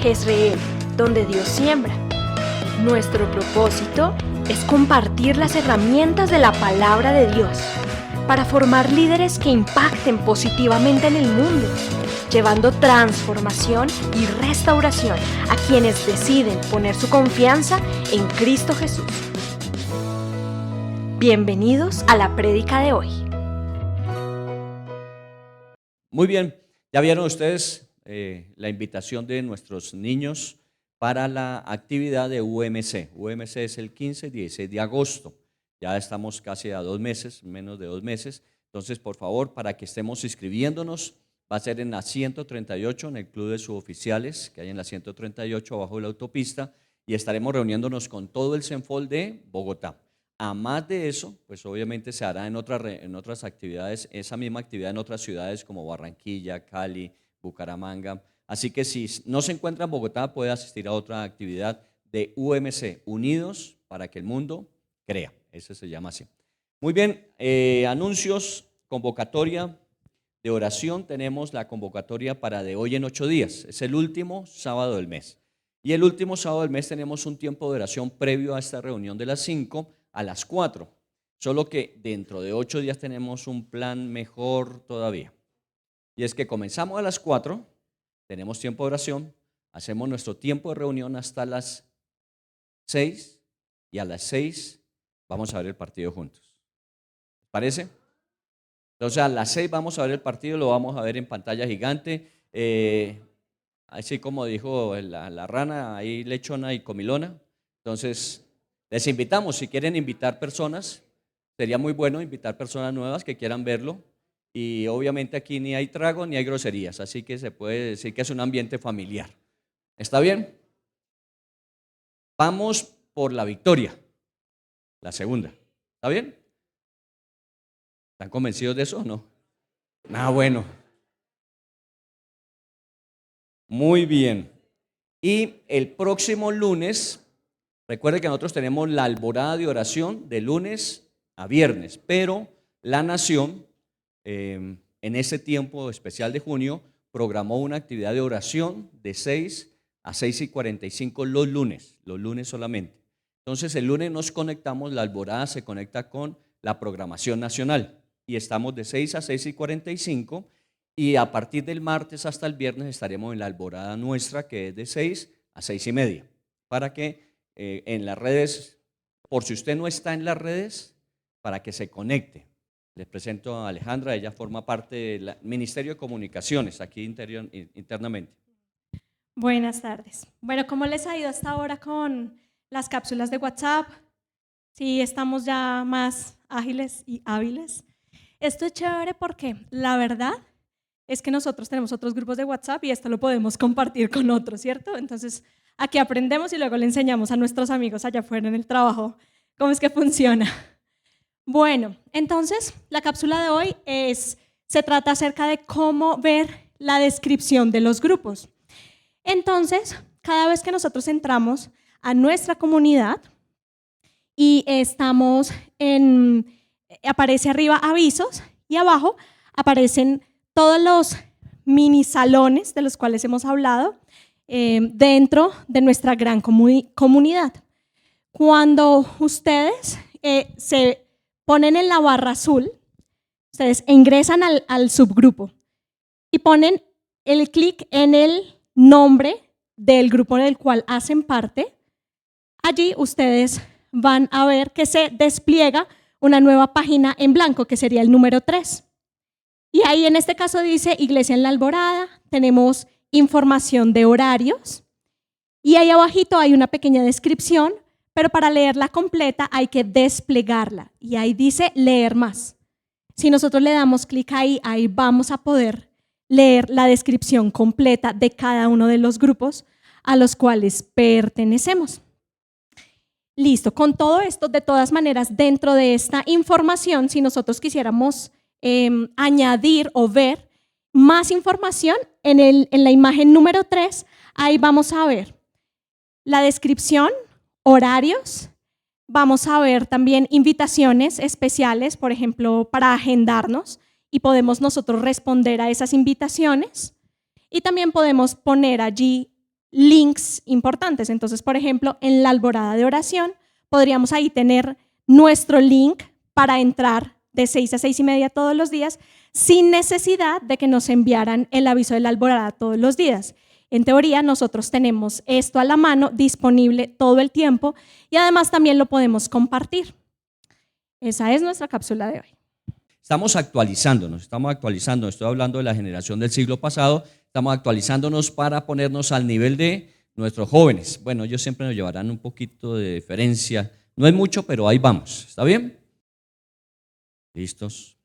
Jezreel, donde Dios siembra. Nuestro propósito es compartir las herramientas de la palabra de Dios para formar líderes que impacten positivamente en el mundo, llevando transformación y restauración a quienes deciden poner su confianza en Cristo Jesús. Bienvenidos a la prédica de hoy. Muy bien, ya vieron ustedes la invitación de nuestros niños para la actividad de UMC. UMC es el 15 y 16 de agosto. Ya estamos casi a 2 meses, menos de 2 meses. Entonces, por favor, para que estemos inscribiéndonos, va a ser en la 138, en el Club de Suboficiales, que hay en la 138, abajo de la autopista, y estaremos reuniéndonos con todo el CENFOL de Bogotá. A más de eso, pues obviamente se hará en otras actividades, esa misma actividad en otras ciudades como Barranquilla, Cali, Bucaramanga. Así que si no se encuentra en Bogotá, puede asistir a otra actividad de UMC, Unidos para que el mundo crea. Ese se llama así. Muy bien, anuncios, convocatoria de oración. Tenemos la convocatoria para de hoy en 8 días. Es el último sábado del mes. Y el último sábado del mes tenemos un tiempo de oración previo a esta reunión de las 5 a las 4. Solo que dentro de 8 días tenemos un plan mejor todavía. Y es que comenzamos a las 4, tenemos tiempo de oración, hacemos nuestro tiempo de reunión hasta las 6 y a las 6 vamos a ver el partido juntos. ¿Les parece? Entonces a las 6 vamos a ver el partido, lo vamos a ver en pantalla gigante, así como dijo la rana, ahí lechona y comilona. Entonces les invitamos, si quieren invitar personas, sería muy bueno invitar personas nuevas que quieran verlo. Y obviamente aquí ni hay trago ni hay groserías, así que se puede decir que es un ambiente familiar. ¿Está bien? Vamos por la victoria, la segunda. ¿Está bien? ¿Están convencidos de eso o no? Bueno. Muy bien. Y el próximo lunes, recuerde que nosotros tenemos la alborada de oración de lunes a viernes, pero La Nación en ese tiempo especial de junio programó una actividad de oración de 6 a 6:45 los lunes solamente. Entonces el lunes nos conectamos, la alborada se conecta con la programación nacional y estamos de 6 a 6:45 y a partir del martes hasta el viernes estaremos en la alborada nuestra que es de 6 a 6:30 para que en las redes, por si usted no está en las redes, para que se conecte. Les presento a Alejandra, ella forma parte del Ministerio de Comunicaciones aquí internamente. Buenas tardes. Bueno, ¿cómo les ha ido hasta ahora con las cápsulas de WhatsApp? Sí, estamos ya más ágiles y hábiles. Esto es chévere porque la verdad es que nosotros tenemos otros grupos de WhatsApp y esto lo podemos compartir con otros, ¿cierto? Entonces, aquí aprendemos y luego le enseñamos a nuestros amigos allá afuera en el trabajo cómo es que funciona. Bueno, entonces la cápsula de hoy se trata acerca de cómo ver la descripción de los grupos. Entonces, cada vez que nosotros entramos a nuestra comunidad y aparece arriba avisos y abajo aparecen todos los mini salones de los cuales hemos hablado dentro de nuestra gran comunidad. Cuando ustedes se ponen en la barra azul, ustedes ingresan al subgrupo y ponen el clic en el nombre del grupo del cual hacen parte. Allí ustedes van a ver que se despliega una nueva página en blanco, que sería el número 3. Y ahí en este caso dice Iglesia en la Alborada, tenemos información de horarios y ahí abajito hay una pequeña descripción, pero para leerla completa hay que desplegarla y ahí dice leer más. Si nosotros le damos clic ahí vamos a poder leer la descripción completa de cada uno de los grupos a los cuales pertenecemos. Listo, con todo esto, de todas maneras, dentro de esta información, si nosotros quisiéramos añadir o ver más información, en la imagen número 3, ahí vamos a ver la descripción, horarios, vamos a ver también invitaciones especiales, por ejemplo, para agendarnos y podemos nosotros responder a esas invitaciones y también podemos poner allí links importantes. Entonces, por ejemplo, en la alborada de oración, podríamos ahí tener nuestro link para entrar de 6 a 6 y media todos los días, sin necesidad de que nos enviaran el aviso de la alborada todos los días. En teoría, nosotros tenemos esto a la mano, disponible todo el tiempo, y además también lo podemos compartir. Esa es nuestra cápsula de hoy. Estamos actualizándonos, estoy hablando de la generación del siglo pasado, estamos actualizándonos para ponernos al nivel de nuestros jóvenes. Bueno, ellos siempre nos llevarán un poquito de diferencia, no es mucho, pero ahí vamos, ¿está bien? ¿Listos?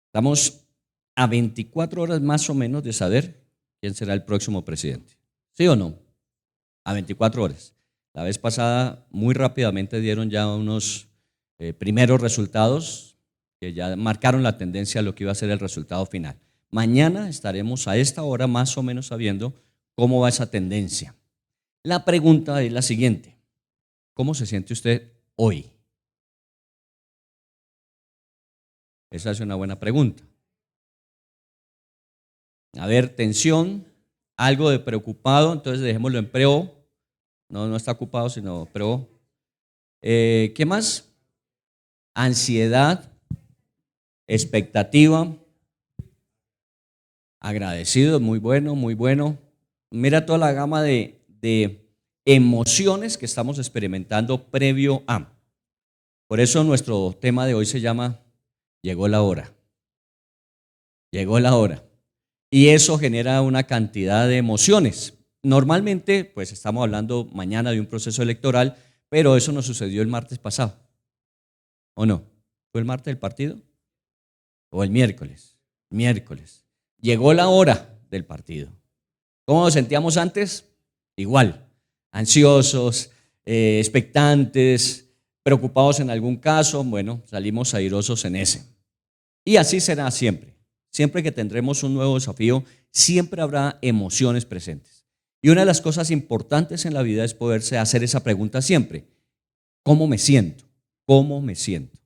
Estamos a 24 horas más o menos de saber quién será el próximo presidente, ¿sí o no? A 24 horas. La vez pasada, muy rápidamente dieron ya unos primeros resultados que ya marcaron la tendencia a lo que iba a ser el resultado final. Mañana estaremos a esta hora más o menos sabiendo cómo va esa tendencia. La pregunta es la siguiente: ¿cómo se siente usted hoy? Esa es una buena pregunta. A ver, tensión, algo de preocupado, entonces dejémoslo en preo. No está ocupado, sino preo. ¿Qué más? Ansiedad, expectativa, agradecido, muy bueno, muy bueno. Mira toda la gama de emociones que estamos experimentando previo a. Por eso nuestro tema de hoy se llama Llegó la hora. Llegó la hora. Y eso genera una cantidad de emociones. Normalmente, pues estamos hablando mañana de un proceso electoral, pero eso nos sucedió el martes pasado. ¿O no? ¿Fue el martes del partido? ¿O el miércoles? Miércoles. Llegó la hora del partido. ¿Cómo nos sentíamos antes? Igual. Ansiosos, expectantes, preocupados en algún caso. Bueno, salimos airosos en ese. Y así será siempre. Siempre que tendremos un nuevo desafío, siempre habrá emociones presentes. Y una de las cosas importantes en la vida es poderse hacer esa pregunta siempre: ¿cómo me siento? ¿Cómo me siento?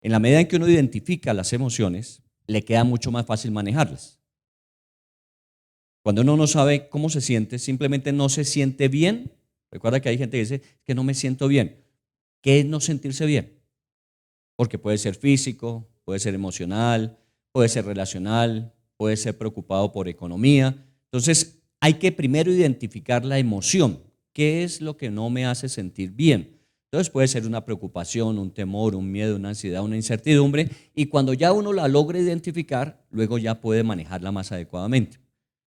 En la medida en que uno identifica las emociones, le queda mucho más fácil manejarlas. Cuando uno no sabe cómo se siente, simplemente no se siente bien. Recuerda que hay gente que dice que no me siento bien. ¿Qué es no sentirse bien? Porque puede ser físico, puede ser emocional, puede ser relacional, puede ser preocupado por economía. Entonces, hay que primero identificar la emoción. ¿Qué es lo que no me hace sentir bien? Entonces puede ser una preocupación, un temor, un miedo, una ansiedad, una incertidumbre, y cuando ya uno la logra identificar, luego ya puede manejarla más adecuadamente.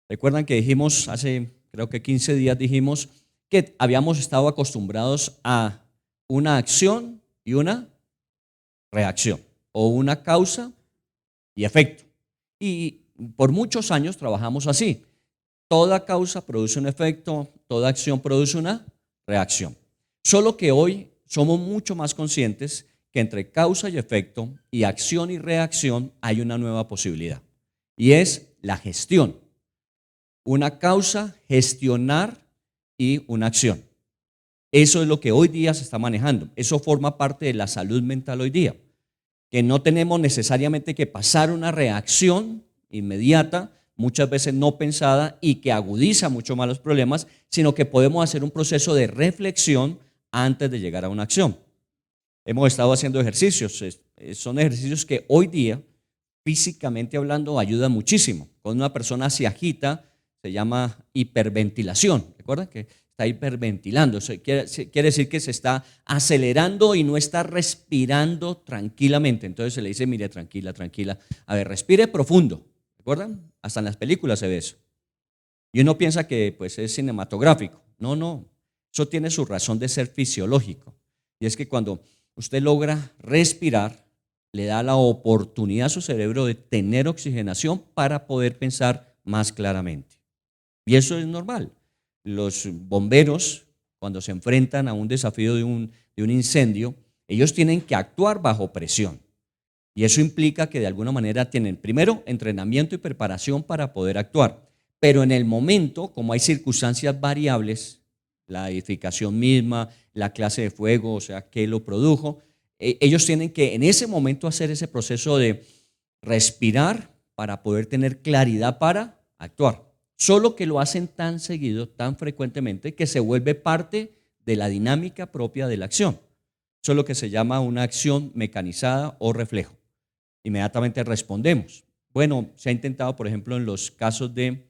Recuerdan que dijimos hace, creo que 15 días, dijimos que habíamos estado acostumbrados a una acción y una reacción, o una causa y efecto. Y por muchos años trabajamos así. Toda causa produce un efecto, toda acción produce una reacción. Solo que hoy somos mucho más conscientes que entre causa y efecto y acción y reacción hay una nueva posibilidad. Y es la gestión. Una causa, gestionar, y una acción. Eso es lo que hoy día se está manejando. Eso forma parte de la salud mental hoy día. Que no tenemos necesariamente que pasar una reacción inmediata, muchas veces no pensada y que agudiza mucho más los problemas, sino que podemos hacer un proceso de reflexión antes de llegar a una acción. Hemos estado haciendo ejercicios, son ejercicios que hoy día, físicamente hablando, ayudan muchísimo. Cuando una persona se agita, se llama hiperventilación. ¿Recuerdan que está hiperventilando? Quiere decir que se está acelerando y no está respirando tranquilamente. Entonces se le dice: mire, tranquila, tranquila. A ver, respire profundo. ¿Recuerdan? Hasta en las películas se ve eso. Y uno piensa que pues es cinematográfico. No, no. Eso tiene su razón de ser fisiológico. Y es que cuando usted logra respirar, le da la oportunidad a su cerebro de tener oxigenación para poder pensar más claramente. Y eso es normal. Los bomberos, cuando se enfrentan a un desafío de un incendio, ellos tienen que actuar bajo presión. Y eso implica que de alguna manera tienen primero entrenamiento y preparación para poder actuar. Pero en el momento, como hay circunstancias variables, la edificación misma, la clase de fuego, o sea, qué lo produjo, ellos tienen que en ese momento hacer ese proceso de respirar para poder tener claridad para actuar. solo que lo hacen tan seguido, tan frecuentemente, que se vuelve parte de la dinámica propia de la acción. Eso es lo que se llama una acción mecanizada o reflejo. Inmediatamente respondemos. Bueno, se ha intentado, por ejemplo, en los casos de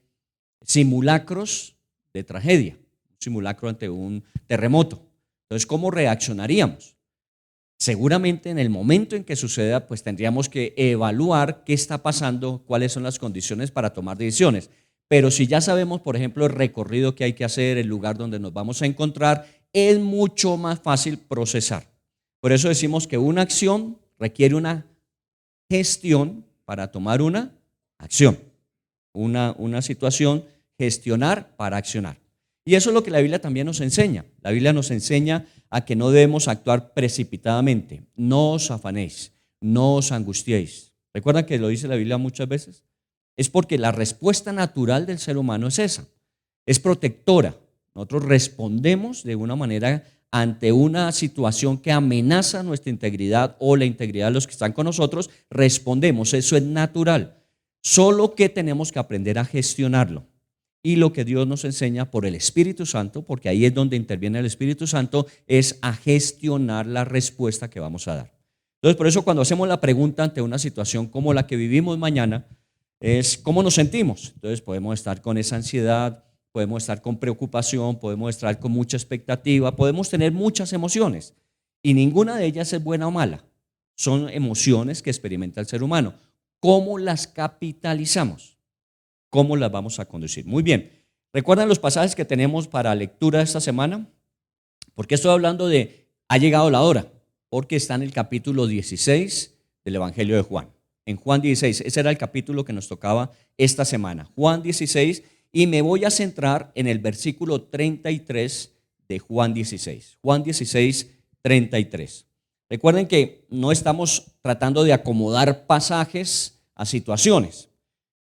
simulacros de tragedia, un simulacro ante un terremoto. Entonces, ¿cómo reaccionaríamos? Seguramente en el momento en que suceda, pues tendríamos que evaluar qué está pasando, cuáles son las condiciones para tomar decisiones. Pero si ya sabemos, por ejemplo, el recorrido que hay que hacer, el lugar donde nos vamos a encontrar, es mucho más fácil procesar. Por eso decimos que una acción requiere una gestión para tomar una acción. Una situación, gestionar para accionar. Y eso es lo que la Biblia también nos enseña. La Biblia nos enseña a que no debemos actuar precipitadamente. No os afanéis, no os angustiéis. ¿Recuerdan que lo dice la Biblia muchas veces? Es porque la respuesta natural del ser humano es esa. Es protectora. Nosotros respondemos de una manera ante una situación que amenaza nuestra integridad o la integridad de los que están con nosotros. Respondemos. Eso es natural. Solo que tenemos que aprender a gestionarlo. Y lo que Dios nos enseña por el Espíritu Santo, porque ahí es donde interviene el Espíritu Santo, es a gestionar la respuesta que vamos a dar. Entonces, por eso cuando hacemos la pregunta ante una situación como la que vivimos mañana, es ¿cómo nos sentimos? Entonces podemos estar con esa ansiedad, podemos estar con preocupación, podemos estar con mucha expectativa, podemos tener muchas emociones y ninguna de ellas es buena o mala. Son emociones que experimenta el ser humano. ¿Cómo las capitalizamos? ¿Cómo las vamos a conducir? Muy bien. ¿Recuerdan los pasajes que tenemos para lectura esta semana? ¿Por qué estoy hablando de ha llegado la hora? Porque está en el capítulo 16 del Evangelio de Juan. En Juan 16, ese era el capítulo que nos tocaba esta semana. Juan 16, y me voy a centrar en el versículo 33 de Juan 16. Juan 16, 33. Recuerden que no estamos tratando de acomodar pasajes a situaciones.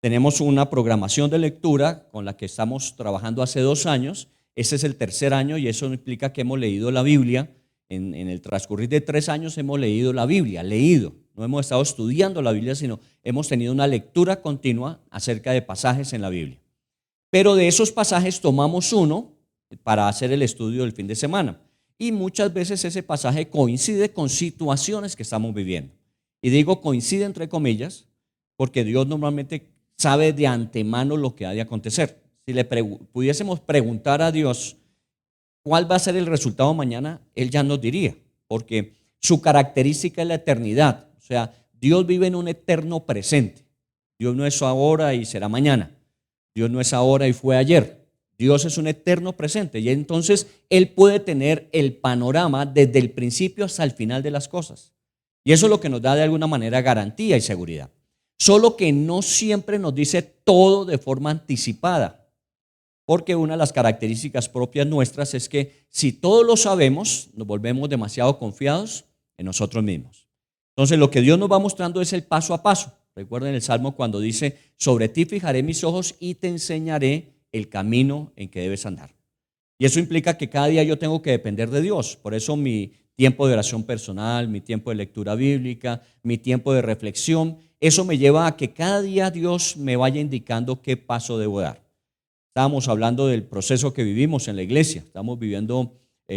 Tenemos una programación de lectura con la que estamos trabajando hace 2 años. Este es el tercer año y eso implica que hemos leído la Biblia. En el transcurrir de 3 años hemos leído la Biblia, No hemos estado estudiando la Biblia, sino hemos tenido una lectura continua acerca de pasajes en la Biblia. Pero de esos pasajes tomamos uno para hacer el estudio del fin de semana. Y muchas veces ese pasaje coincide con situaciones que estamos viviendo. Y digo coincide entre comillas, porque Dios normalmente sabe de antemano lo que ha de acontecer. Si le pudiésemos preguntar a Dios cuál va a ser el resultado mañana, Él ya nos diría, porque su característica es la eternidad. O sea, Dios vive en un eterno presente. Dios no es ahora y será mañana. Dios no es ahora y fue ayer. Dios es un eterno presente y entonces Él puede tener el panorama desde el principio hasta el final de las cosas. Y eso es lo que nos da de alguna manera garantía y seguridad. Solo que no siempre nos dice todo de forma anticipada, porque una de las características propias nuestras es que si todo lo sabemos, nos volvemos demasiado confiados en nosotros mismos. Entonces lo que Dios nos va mostrando es el paso a paso. Recuerden el Salmo cuando dice, sobre ti fijaré mis ojos y te enseñaré el camino en que debes andar. Y eso implica que cada día yo tengo que depender de Dios. Por eso mi tiempo de oración personal, mi tiempo de lectura bíblica, mi tiempo de reflexión, eso me lleva a que cada día Dios me vaya indicando qué paso debo dar. Estábamos hablando del proceso que vivimos en la iglesia. Estamos viviendo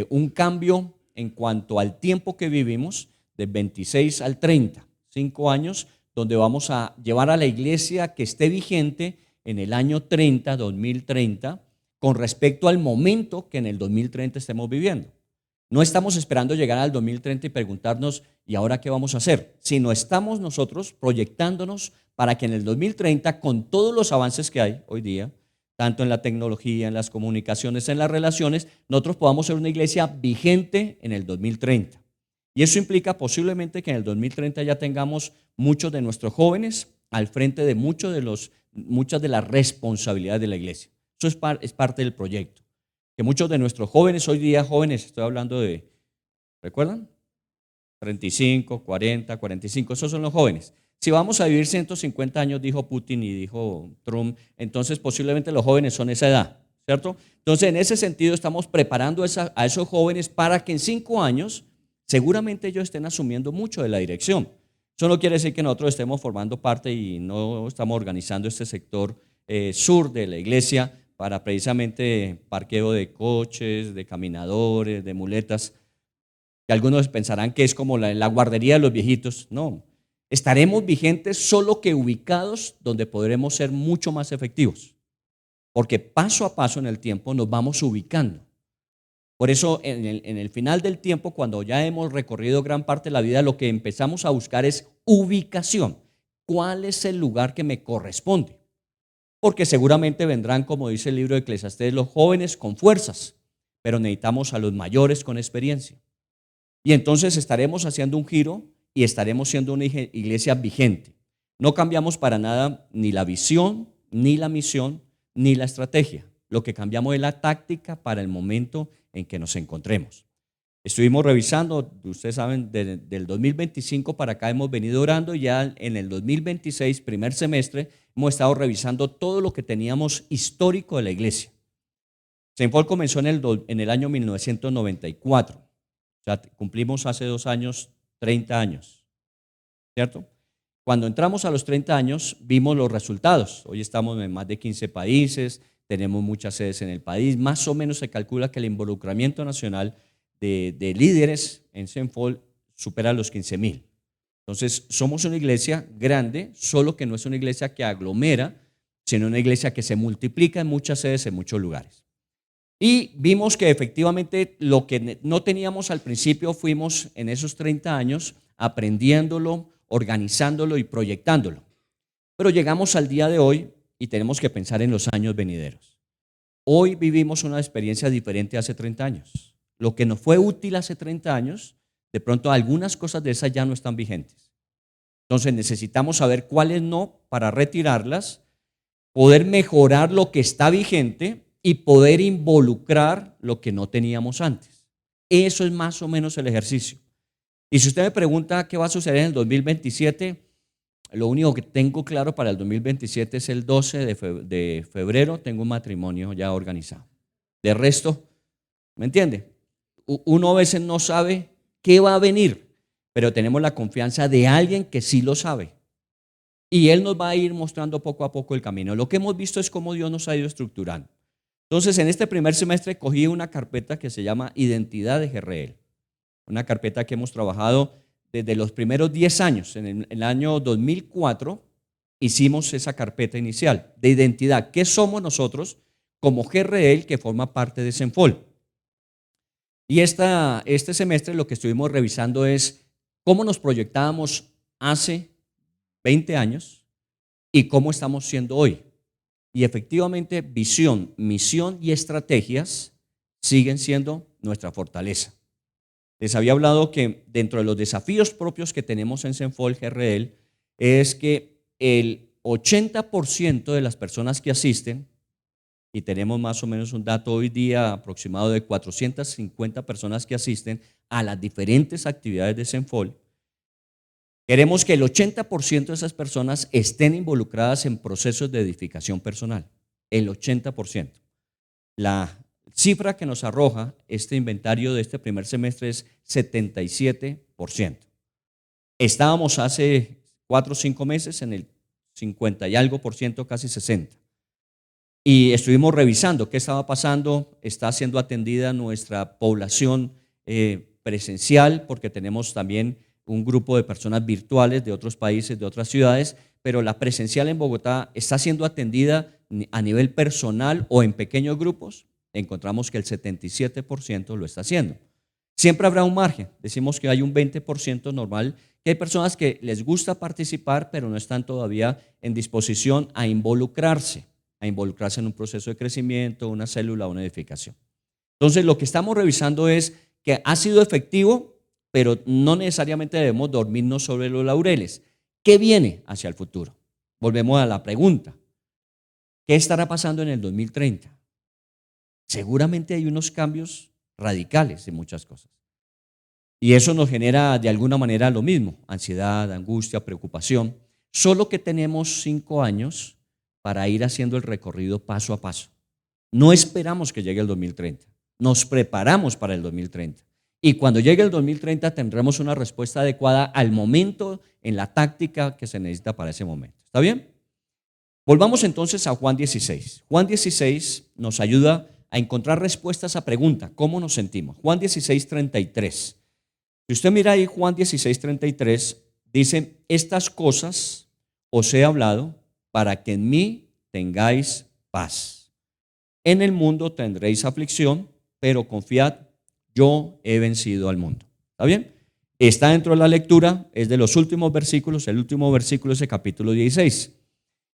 un cambio en cuanto al tiempo que vivimos, de 26 al 30, 5 años, donde vamos a llevar a la iglesia que esté vigente en el año 30, 2030, con respecto al momento que en el 2030 estemos viviendo. No estamos esperando llegar al 2030 y preguntarnos, ¿y ahora qué vamos a hacer? Sino estamos nosotros proyectándonos para que en el 2030, con todos los avances que hay hoy día, tanto en la tecnología, en las comunicaciones, en las relaciones, nosotros podamos ser una iglesia vigente en el 2030. Y eso implica posiblemente que en el 2030 ya tengamos muchos de nuestros jóvenes al frente de muchas de las responsabilidades de la iglesia. Eso es parte del proyecto. Que muchos de nuestros jóvenes, hoy día jóvenes, estoy hablando de, ¿recuerdan? 35, 40, 45, esos son los jóvenes. Si vamos a vivir 150 años, dijo Putin y dijo Trump, entonces posiblemente los jóvenes son esa edad, ¿cierto? Entonces, en ese sentido, estamos preparando a esos jóvenes para que en 5 años, seguramente ellos estén asumiendo mucho de la dirección. Eso no quiere decir que nosotros estemos formando parte y no estamos organizando este sector sur de la iglesia para precisamente parqueo de coches, de caminadores, de muletas, que algunos pensarán que es como la guardería de los viejitos. No, estaremos vigentes solo que ubicados donde podremos ser mucho más efectivos, porque paso a paso en el tiempo nos vamos ubicando. Por eso en el final del tiempo, cuando ya hemos recorrido gran parte de la vida, lo que empezamos a buscar es ubicación. ¿Cuál es el lugar que me corresponde? Porque seguramente vendrán, como dice el libro de Eclesiastés, los jóvenes con fuerzas, pero necesitamos a los mayores con experiencia. Y entonces estaremos haciendo un giro y estaremos siendo una iglesia vigente. No cambiamos para nada ni la visión, ni la misión, ni la estrategia. Lo que cambiamos es la táctica para el momento en que nos encontremos. Estuvimos revisando, ustedes saben, del 2025 para acá hemos venido orando y ya en el 2026, primer semestre, hemos estado revisando todo lo que teníamos histórico de la iglesia. Cenfol comenzó en el año 1994, o sea, cumplimos hace 2 años, 30 años, ¿cierto? Cuando entramos a los 30 años vimos los resultados. Hoy estamos en más de 15 países, tenemos muchas sedes en el país, más o menos se calcula que el involucramiento nacional de líderes en Cenfol supera los 15,000. Entonces, somos una iglesia grande, solo que no es una iglesia que aglomera, sino una iglesia que se multiplica en muchas sedes, en muchos lugares. Y vimos que efectivamente lo que no teníamos al principio fuimos en esos 30 años aprendiéndolo, organizándolo y proyectándolo. Pero llegamos al día de hoy y tenemos que pensar en los años venideros. Hoy vivimos una experiencia diferente hace 30 años. Lo que nos fue útil hace 30 años, de pronto algunas cosas de esas ya no están vigentes. Entonces necesitamos saber cuáles no para retirarlas, poder mejorar lo que está vigente y poder involucrar lo que no teníamos antes. Eso es más o menos el ejercicio. Y si usted me pregunta qué va a suceder en el 2027, lo único que tengo claro para el 2027 es el 12 de febrero, tengo un matrimonio ya organizado. De resto, ¿me entiende? Uno a veces no sabe qué va a venir, pero tenemos la confianza de alguien que sí lo sabe. Y él nos va a ir mostrando poco a poco el camino. Lo que hemos visto es cómo Dios nos ha ido estructurando. Entonces, en este primer semestre cogí una carpeta que se llama Identidad de GRL. Una carpeta que hemos trabajado desde los primeros 10 años. En el año 2004 hicimos esa carpeta inicial de identidad. ¿Qué somos nosotros como GRL que forma parte de Cenfol? Y este semestre lo que estuvimos revisando es cómo nos proyectábamos hace 20 años y cómo estamos siendo hoy. Y efectivamente, visión, misión y estrategias siguen siendo nuestra fortaleza. Les había hablado que dentro de los desafíos propios que tenemos en Cenfol GRL es que el 80% de las personas que asisten, y tenemos más o menos un dato hoy día aproximado de 450 personas que asisten a las diferentes actividades de Cenfol, queremos que el 80% de esas personas estén involucradas en procesos de edificación personal, el 80%. La cifra que nos arroja este inventario de este primer semestre es 77%. Estábamos hace 4 o 5 meses en el 50 y algo por ciento, casi 60%. Y estuvimos revisando qué estaba pasando. Está siendo atendida nuestra población presencial, porque tenemos también un grupo de personas virtuales de otros países, de otras ciudades, pero la presencial en Bogotá está siendo atendida a nivel personal o en pequeños grupos. Encontramos que el 77% lo está haciendo. Siempre habrá un margen. Decimos que hay un 20% normal, que hay personas que les gusta participar, pero no están todavía en disposición a involucrarse en un proceso de crecimiento, una célula, una edificación. Entonces, lo que estamos revisando es que ha sido efectivo, pero no necesariamente debemos dormirnos sobre los laureles. ¿Qué viene hacia el futuro? Volvemos a la pregunta. ¿Qué estará pasando en el 2030? Seguramente hay unos cambios radicales en muchas cosas. Y eso nos genera de alguna manera lo mismo, ansiedad, angustia, preocupación. Solo que tenemos 5 años para ir haciendo el recorrido paso a paso. No esperamos que llegue el 2030, nos preparamos para el 2030. Y cuando llegue el 2030 tendremos una respuesta adecuada al momento en la táctica que se necesita para ese momento. ¿Está bien? Volvamos entonces a Juan 16. Juan 16 nos ayuda a encontrar respuestas a pregunta, ¿cómo nos sentimos? Juan 16, 33. Si usted mira ahí Juan 16, 33, dice, estas cosas os he hablado para que en mí tengáis paz. En el mundo tendréis aflicción, pero confiad, yo he vencido al mundo. ¿Está bien? Está dentro de la lectura, es de los últimos versículos, el último versículo es el capítulo 16.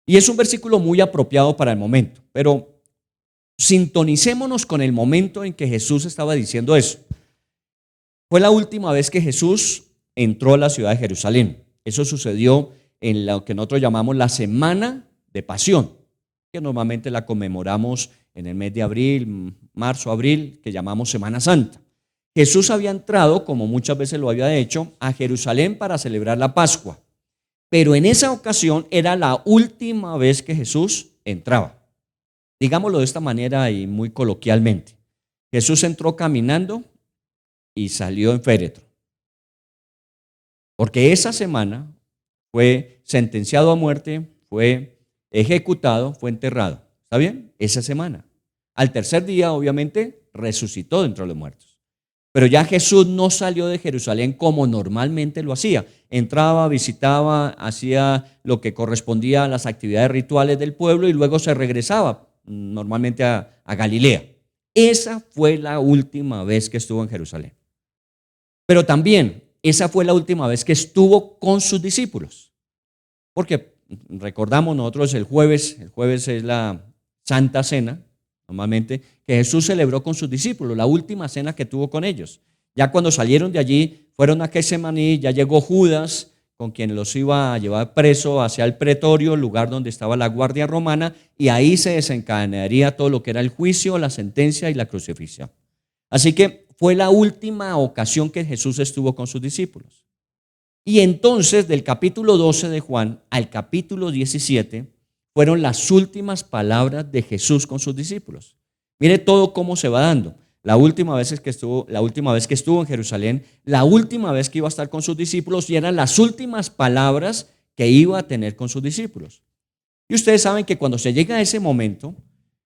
Y es un versículo muy apropiado para el momento, pero sintonicémonos con el momento en que Jesús estaba diciendo eso. Fue la última vez que Jesús entró a la ciudad de Jerusalén. Eso sucedió en lo que nosotros llamamos la Semana de Pasión, que normalmente la conmemoramos en el mes de abril, marzo, abril, que llamamos Semana Santa. Jesús había entrado, como muchas veces lo había hecho, a Jerusalén para celebrar la Pascua. Pero en esa ocasión era la última vez que Jesús entraba. Digámoslo de esta manera y muy coloquialmente. Jesús entró caminando y salió en féretro. Porque esa semana fue sentenciado a muerte, fue ejecutado, fue enterrado. ¿Está bien? Esa semana. Al tercer día, obviamente, resucitó de entre los muertos. Pero ya Jesús no salió de Jerusalén como normalmente lo hacía. Entraba, visitaba, hacía lo que correspondía a las actividades rituales del pueblo y luego se regresaba normalmente a Galilea. Esa fue la última vez que estuvo en Jerusalén. Pero también esa fue la última vez que estuvo con sus discípulos. Porque recordamos nosotros el jueves es la Santa Cena, normalmente, que Jesús celebró con sus discípulos, la última cena que tuvo con ellos. Ya cuando salieron de allí, fueron a Getsemaní, ya llegó Judas, con quien los iba a llevar preso hacia el pretorio, el lugar donde estaba la guardia romana, y ahí se desencadenaría todo lo que era el juicio, la sentencia y la crucifixión. Así que fue la última ocasión que Jesús estuvo con sus discípulos. Y entonces, del capítulo 12 de Juan al capítulo 17, fueron las últimas palabras de Jesús con sus discípulos. Mire todo cómo se va dando. La última vez que estuvo en Jerusalén, la última vez que iba a estar con sus discípulos y eran las últimas palabras que iba a tener con sus discípulos. Y ustedes saben que cuando se llega a ese momento,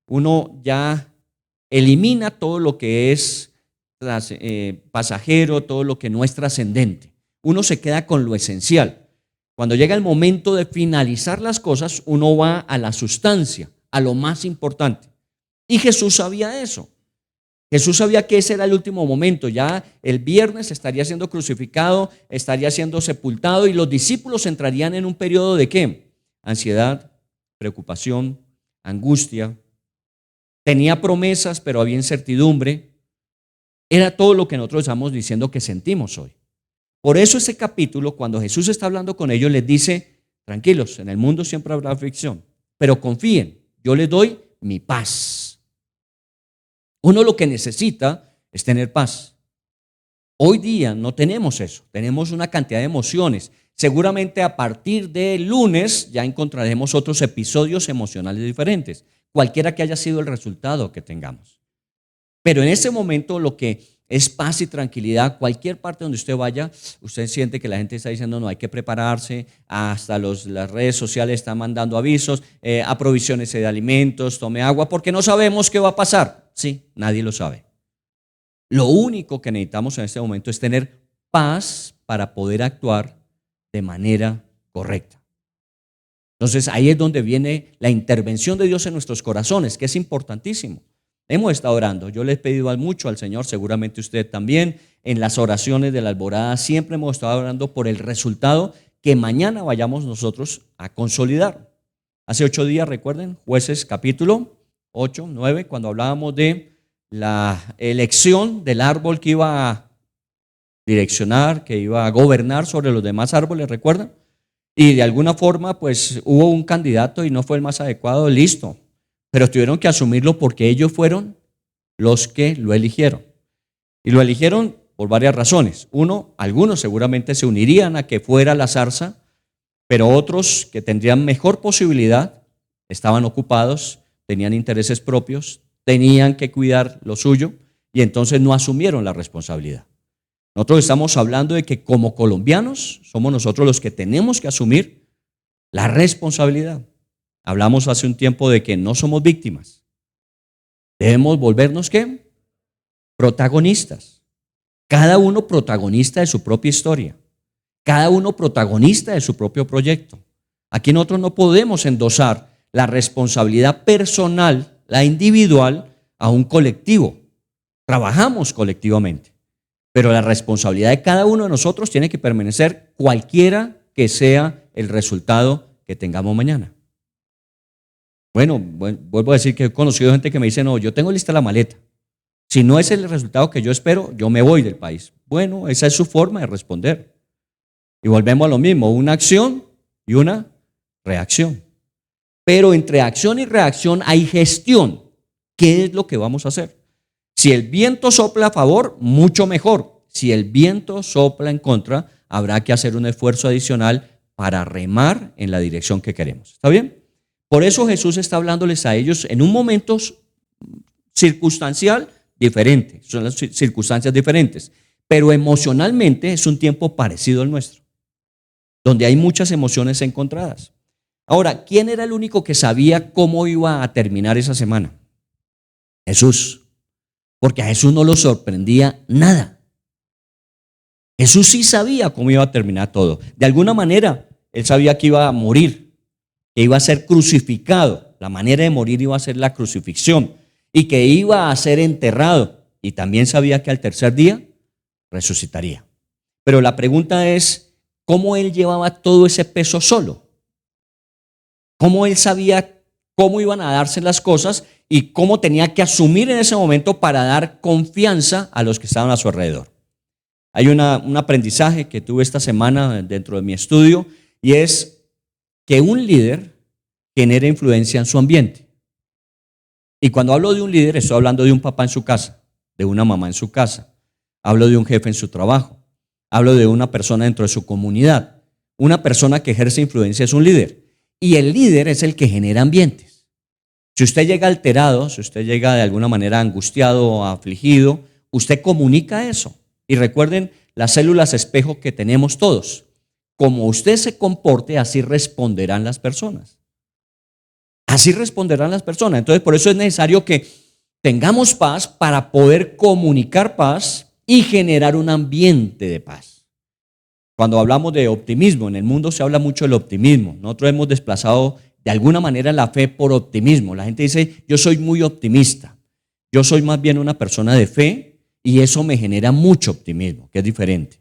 uno ya elimina todo lo que es pasajero, todo lo que no es trascendente. Uno se queda con lo esencial. Cuando llega el momento de finalizar las cosas, uno va a la sustancia, a lo más importante. Y Jesús sabía eso. Jesús sabía que ese era el último momento. Ya el viernes estaría siendo crucificado, estaría siendo sepultado y los discípulos entrarían en un periodo de ¿qué? Ansiedad, preocupación, angustia. Tenía promesas, pero había incertidumbre. Era todo lo que nosotros estamos diciendo que sentimos hoy. Por eso ese capítulo, cuando Jesús está hablando con ellos, les dice, tranquilos, en el mundo siempre habrá aflicción, pero confíen, yo les doy mi paz. Uno lo que necesita es tener paz. Hoy día no tenemos eso, tenemos una cantidad de emociones. Seguramente a partir del lunes ya encontraremos otros episodios emocionales diferentes, cualquiera que haya sido el resultado que tengamos. Pero en ese momento lo que es paz y tranquilidad, cualquier parte donde usted vaya, usted siente que la gente está diciendo no, hay que prepararse, hasta las redes sociales están mandando avisos, aprovisionese de alimentos, tome agua, porque no sabemos qué va a pasar. Sí, nadie lo sabe. Lo único que necesitamos en este momento es tener paz para poder actuar de manera correcta. Entonces ahí es donde viene la intervención de Dios en nuestros corazones, que es importantísimo. Hemos estado orando, yo le he pedido mucho al Señor, seguramente usted también, en las oraciones de la alborada siempre hemos estado orando por el resultado que mañana vayamos nosotros a consolidar. Hace 8 días, recuerden, Jueces capítulo 8, 9, cuando hablábamos de la elección del árbol que iba a direccionar, que iba a gobernar sobre los demás árboles, ¿recuerdan? Y de alguna forma pues hubo un candidato y no fue el más adecuado, listo. Pero tuvieron que asumirlo porque ellos fueron los que lo eligieron. Y lo eligieron por varias razones. Uno, algunos seguramente se unirían a que fuera la zarza, pero otros que tendrían mejor posibilidad estaban ocupados, tenían intereses propios, tenían que cuidar lo suyo y entonces no asumieron la responsabilidad. Nosotros estamos hablando de que como colombianos somos nosotros los que tenemos que asumir la responsabilidad. Hablamos hace un tiempo de que no somos víctimas. Debemos volvernos, ¿qué? Protagonistas. Cada uno protagonista de su propia historia. Cada uno protagonista de su propio proyecto. Aquí nosotros no podemos endosar la responsabilidad personal, la individual, a un colectivo. Trabajamos colectivamente, pero la responsabilidad de cada uno de nosotros tiene que permanecer cualquiera que sea el resultado que tengamos mañana. Bueno, vuelvo a decir que he conocido gente que me dice, no, yo tengo lista la maleta. Si no es el resultado que yo espero, yo me voy del país. Bueno, esa es su forma de responder. Y volvemos a lo mismo, una acción y una reacción. Pero entre acción y reacción hay gestión. ¿Qué es lo que vamos a hacer? Si el viento sopla a favor, mucho mejor. Si el viento sopla en contra, habrá que hacer un esfuerzo adicional para remar en la dirección que queremos. ¿Está bien? Por eso Jesús está hablándoles a ellos en un momento circunstancial diferente. Son las circunstancias diferentes. Pero emocionalmente es un tiempo parecido al nuestro, donde hay muchas emociones encontradas. Ahora, ¿quién era el único que sabía cómo iba a terminar esa semana? Jesús. Porque a Jesús no lo sorprendía nada. Jesús sí sabía cómo iba a terminar todo. De alguna manera, él sabía que iba a morir, que iba a ser crucificado. La manera de morir iba a ser la crucifixión y que iba a ser enterrado. Y también sabía que al tercer día resucitaría. Pero la pregunta es, ¿cómo él llevaba todo ese peso solo? ¿Cómo él sabía cómo iban a darse las cosas y cómo tenía que asumir en ese momento para dar confianza a los que estaban a su alrededor? Hay un aprendizaje que tuve esta semana dentro de mi estudio y es que un líder genera influencia en su ambiente. Y cuando hablo de un líder, estoy hablando de un papá en su casa, de una mamá en su casa, hablo de un jefe en su trabajo, hablo de una persona dentro de su comunidad. Una persona que ejerce influencia es un líder. Y el líder es el que genera ambientes. Si usted llega alterado, si usted llega de alguna manera angustiado o afligido, usted comunica eso. Y recuerden las células espejo que tenemos todos. Como usted se comporte, así responderán las personas. Así responderán las personas. Entonces, por eso es necesario que tengamos paz para poder comunicar paz y generar un ambiente de paz. Cuando hablamos de optimismo, en el mundo se habla mucho del optimismo. Nosotros hemos desplazado de alguna manera la fe por optimismo. La gente dice, yo soy muy optimista. Yo soy más bien una persona de fe y eso me genera mucho optimismo, que es diferente.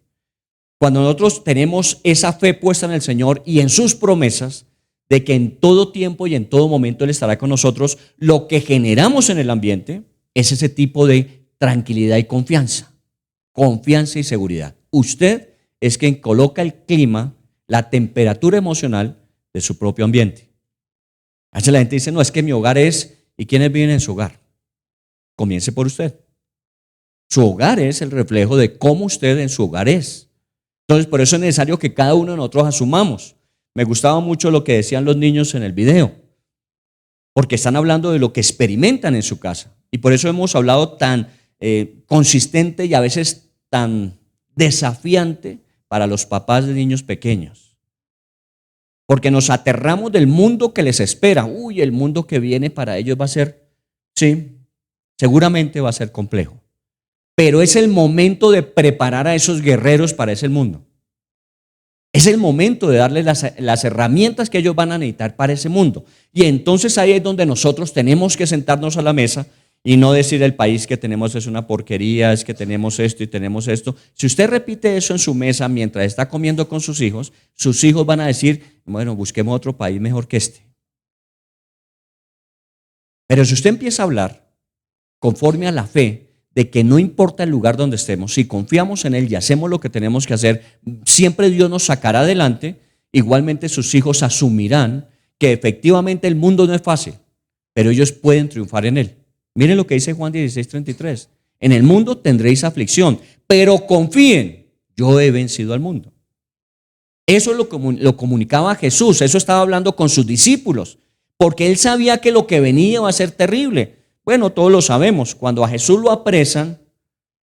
Cuando nosotros tenemos esa fe puesta en el Señor y en sus promesas, de que en todo tiempo y en todo momento Él estará con nosotros, lo que generamos en el ambiente es ese tipo de tranquilidad y confianza. Confianza y seguridad. Usted es quien coloca el clima, la temperatura emocional de su propio ambiente. A veces la gente dice, no, es que mi hogar es, ¿y quiénes viven en su hogar? Comience por usted. Su hogar es el reflejo de cómo usted en su hogar es. Entonces, por eso es necesario que cada uno de nosotros asumamos. Me gustaba mucho lo que decían los niños en el video, porque están hablando de lo que experimentan en su casa. Y por eso hemos hablado tan consistente y a veces tan desafiante para los papás de niños pequeños. Porque nos aterramos del mundo que les espera. Uy, el mundo que viene para ellos va a ser, sí, seguramente va a ser complejo. Pero es el momento de preparar a esos guerreros para ese mundo. Es el momento de darles las herramientas que ellos van a necesitar para ese mundo. Y entonces ahí es donde nosotros tenemos que sentarnos a la mesa y no decir el país que tenemos es una porquería, es que tenemos esto y tenemos esto. Si usted repite eso en su mesa mientras está comiendo con sus hijos van a decir, bueno, busquemos otro país mejor que este. Pero si usted empieza a hablar conforme a la fe, de que no importa el lugar donde estemos, si confiamos en Él y hacemos lo que tenemos que hacer, siempre Dios nos sacará adelante. Igualmente sus hijos asumirán que efectivamente el mundo no es fácil, pero ellos pueden triunfar en Él. Miren lo que dice Juan 16:33. En el mundo tendréis aflicción, pero confíen, yo he vencido al mundo. Eso lo comunicaba Jesús, eso estaba hablando con sus discípulos, porque Él sabía que lo que venía iba a ser terrible. Bueno, todos lo sabemos, cuando a Jesús lo apresan,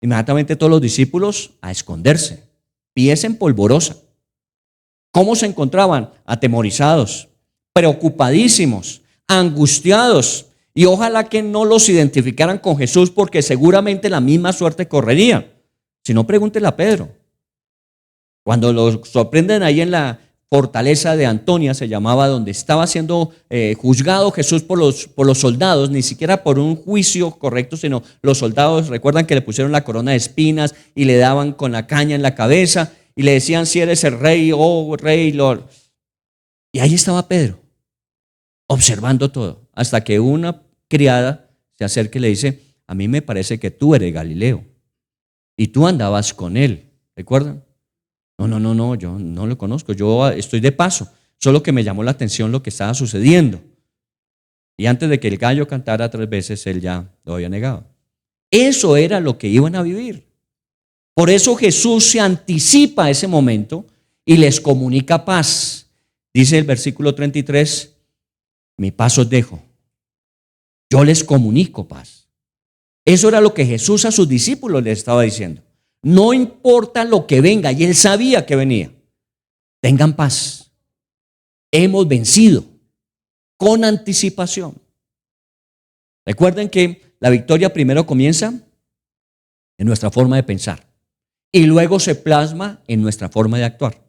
inmediatamente todos los discípulos a esconderse, pies en polvorosa. ¿Cómo se encontraban? Atemorizados, preocupadísimos, angustiados, y ojalá que no los identificaran con Jesús porque seguramente la misma suerte correrían. Si no, pregúntele a Pedro. Cuando lo sorprenden ahí en la fortaleza de Antonia, se llamaba, donde estaba siendo juzgado Jesús por los soldados, ni siquiera por un juicio correcto, sino los soldados, recuerdan que le pusieron la corona de espinas y le daban con la caña en la cabeza y le decían: si eres el rey, oh rey, Lord. Y ahí estaba Pedro, observando todo, hasta que una criada se acerca y le dice: a mí me parece que tú eres Galileo y tú andabas con él, ¿recuerdan? No, yo no lo conozco, yo estoy de paso, solo que me llamó la atención lo que estaba sucediendo. Y antes de que el gallo cantara 3 veces, él ya lo había negado. Eso era lo que iban a vivir. Por eso Jesús se anticipa a ese momento y les comunica paz. Dice el versículo 33, mi paz os dejo, yo les comunico paz. Eso era lo que Jesús a sus discípulos les estaba diciendo. No importa lo que venga, y él sabía que venía. Tengan paz. Hemos vencido con anticipación. Recuerden que la victoria primero comienza en nuestra forma de pensar y luego se plasma en nuestra forma de actuar.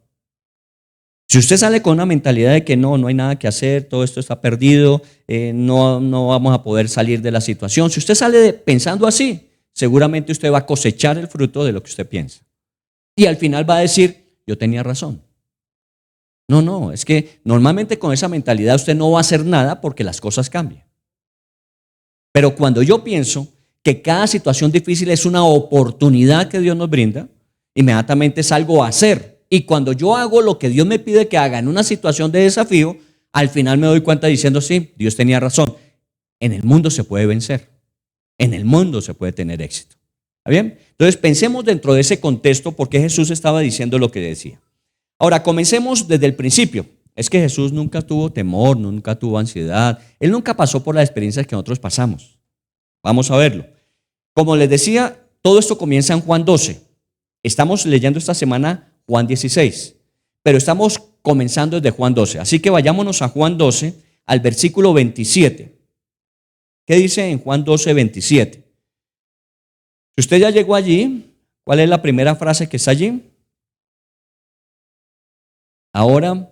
Si usted sale con una mentalidad de que no hay nada que hacer, todo esto está perdido, no vamos a poder salir de la situación, si usted sale pensando así, seguramente usted va a cosechar el fruto de lo que usted piensa. Y al final va a decir: yo tenía razón. No, es que normalmente con esa mentalidad usted no va a hacer nada porque las cosas cambian. Pero cuando yo pienso que cada situación difícil es una oportunidad que Dios nos brinda, inmediatamente salgo a hacer. Y cuando yo hago lo que Dios me pide que haga en una situación de desafío, al final me doy cuenta diciendo: sí, Dios tenía razón. En el mundo se puede vencer. En el mundo se puede tener éxito. ¿Está bien? Entonces pensemos dentro de ese contexto por qué Jesús estaba diciendo lo que decía. Ahora comencemos desde el principio. Es que Jesús nunca tuvo temor, nunca tuvo ansiedad. Él nunca pasó por las experiencias que nosotros pasamos. Vamos a verlo. Como les decía, todo esto comienza en Juan 12. Estamos leyendo esta semana Juan 16, pero estamos comenzando desde Juan 12. Así que vayámonos a Juan 12, al versículo 27. ¿Qué dice en Juan 12, 27? Si usted ya llegó allí, ¿cuál es la primera frase que está allí? Ahora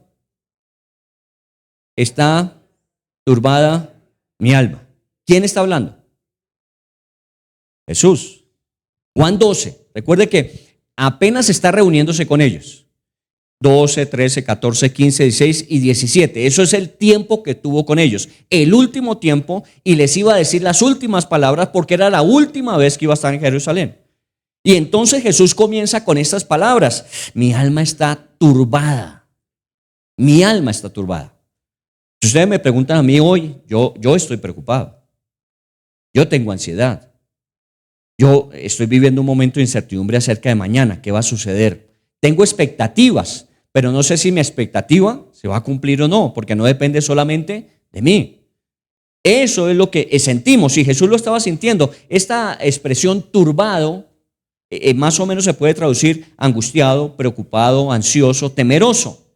está turbada mi alma. ¿Quién está hablando? Jesús. Juan 12. Recuerde que apenas está reuniéndose con ellos. 12, 13, 14, 15, 16 y 17. Eso es el tiempo que tuvo con ellos. El último tiempo, y les iba a decir las últimas palabras porque era la última vez que iba a estar en Jerusalén. Y entonces Jesús comienza con estas palabras: mi alma está turbada. Mi alma está turbada. Si ustedes me preguntan a mí hoy, yo estoy preocupado. Yo tengo ansiedad. Yo estoy viviendo un momento de incertidumbre acerca de mañana, qué va a suceder. Tengo expectativas, pero no sé si mi expectativa se va a cumplir o no, porque no depende solamente de mí. Eso es lo que sentimos, y Jesús lo estaba sintiendo. Esta expresión turbado más o menos se puede traducir angustiado, preocupado, ansioso, temeroso.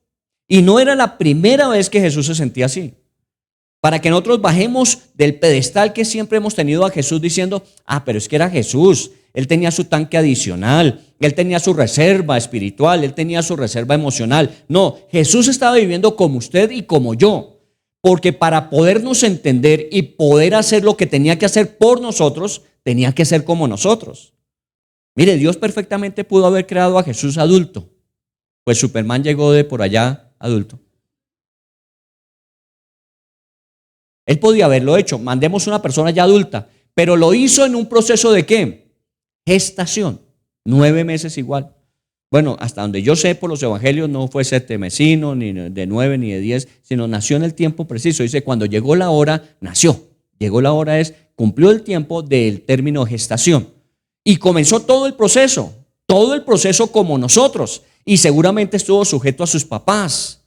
Y no era la primera vez que Jesús se sentía así. Para que nosotros bajemos del pedestal que siempre hemos tenido a Jesús diciendo: pero es que era Jesús, él tenía su tanque adicional, él tenía su reserva espiritual, él tenía su reserva emocional. No, Jesús estaba viviendo como usted y como yo, porque para podernos entender y poder hacer lo que tenía que hacer por nosotros, tenía que ser como nosotros. Mire, Dios perfectamente pudo haber creado a Jesús adulto, pues Superman llegó de por allá adulto. Él podía haberlo hecho, mandemos una persona ya adulta, pero lo hizo en un proceso de ¿qué? Gestación, 9 meses igual. Bueno, hasta donde yo sé por los evangelios no fue 7 mesino, ni de 9 ni de 10, sino nació en el tiempo preciso. Dice, cuando llegó la hora, nació. Llegó la hora cumplió el tiempo del término gestación. Y comenzó todo el proceso como nosotros. Y seguramente estuvo sujeto a sus papás.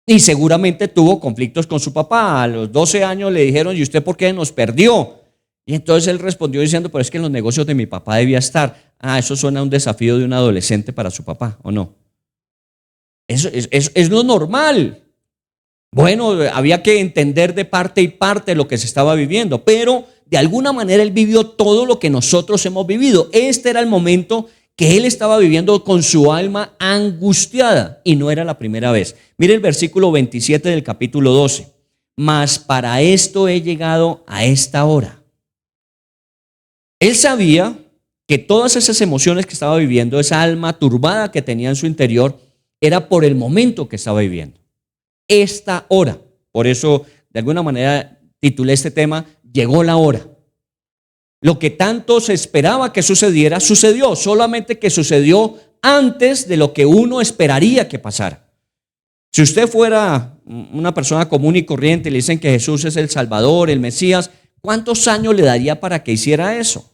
Y seguramente tuvo conflictos con su papá. A los 12 años le dijeron: ¿y usted por qué nos perdió? Y entonces él respondió diciendo: pero es que en los negocios de mi papá debía estar. Eso suena a un desafío de un adolescente para su papá, ¿o no? Eso es lo normal. Bueno, había que entender de parte y parte lo que se estaba viviendo, pero de alguna manera él vivió todo lo que nosotros hemos vivido. Este era el momento que él estaba viviendo con su alma angustiada y no era la primera vez. Mire el versículo 27 del capítulo 12. Mas para esto he llegado a esta hora. Él sabía que todas esas emociones que estaba viviendo, esa alma turbada que tenía en su interior, era por el momento que estaba viviendo. Esta hora. Por eso, de alguna manera, titulé este tema, Llegó la hora. Lo que tanto se esperaba que sucediera, sucedió, solamente que sucedió antes de lo que uno esperaría que pasara. Si usted fuera una persona común y corriente y le dicen que Jesús es el Salvador, el Mesías, ¿cuántos años le daría para que hiciera eso?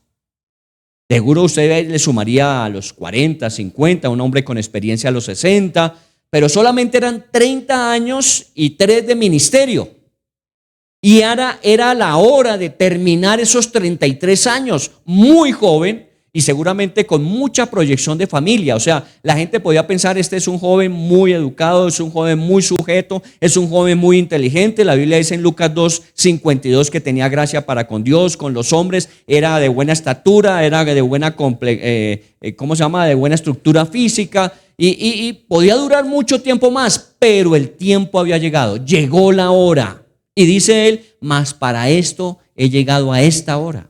Seguro usted le sumaría a los 40, 50, un hombre con experiencia a los 60, pero solamente eran 30 años y 3 de ministerio. Y ahora era la hora de terminar esos 33 años, muy joven y seguramente con mucha proyección de familia. O sea, la gente podía pensar, este es un joven muy educado, es un joven muy sujeto, es un joven muy inteligente. La Biblia dice en Lucas 2:52 que tenía gracia para con Dios, con los hombres, era de buena estatura, era de buena, de buena estructura física y podía durar mucho tiempo más, pero el tiempo había llegado, llegó la hora. Y dice él, mas para esto he llegado a esta hora.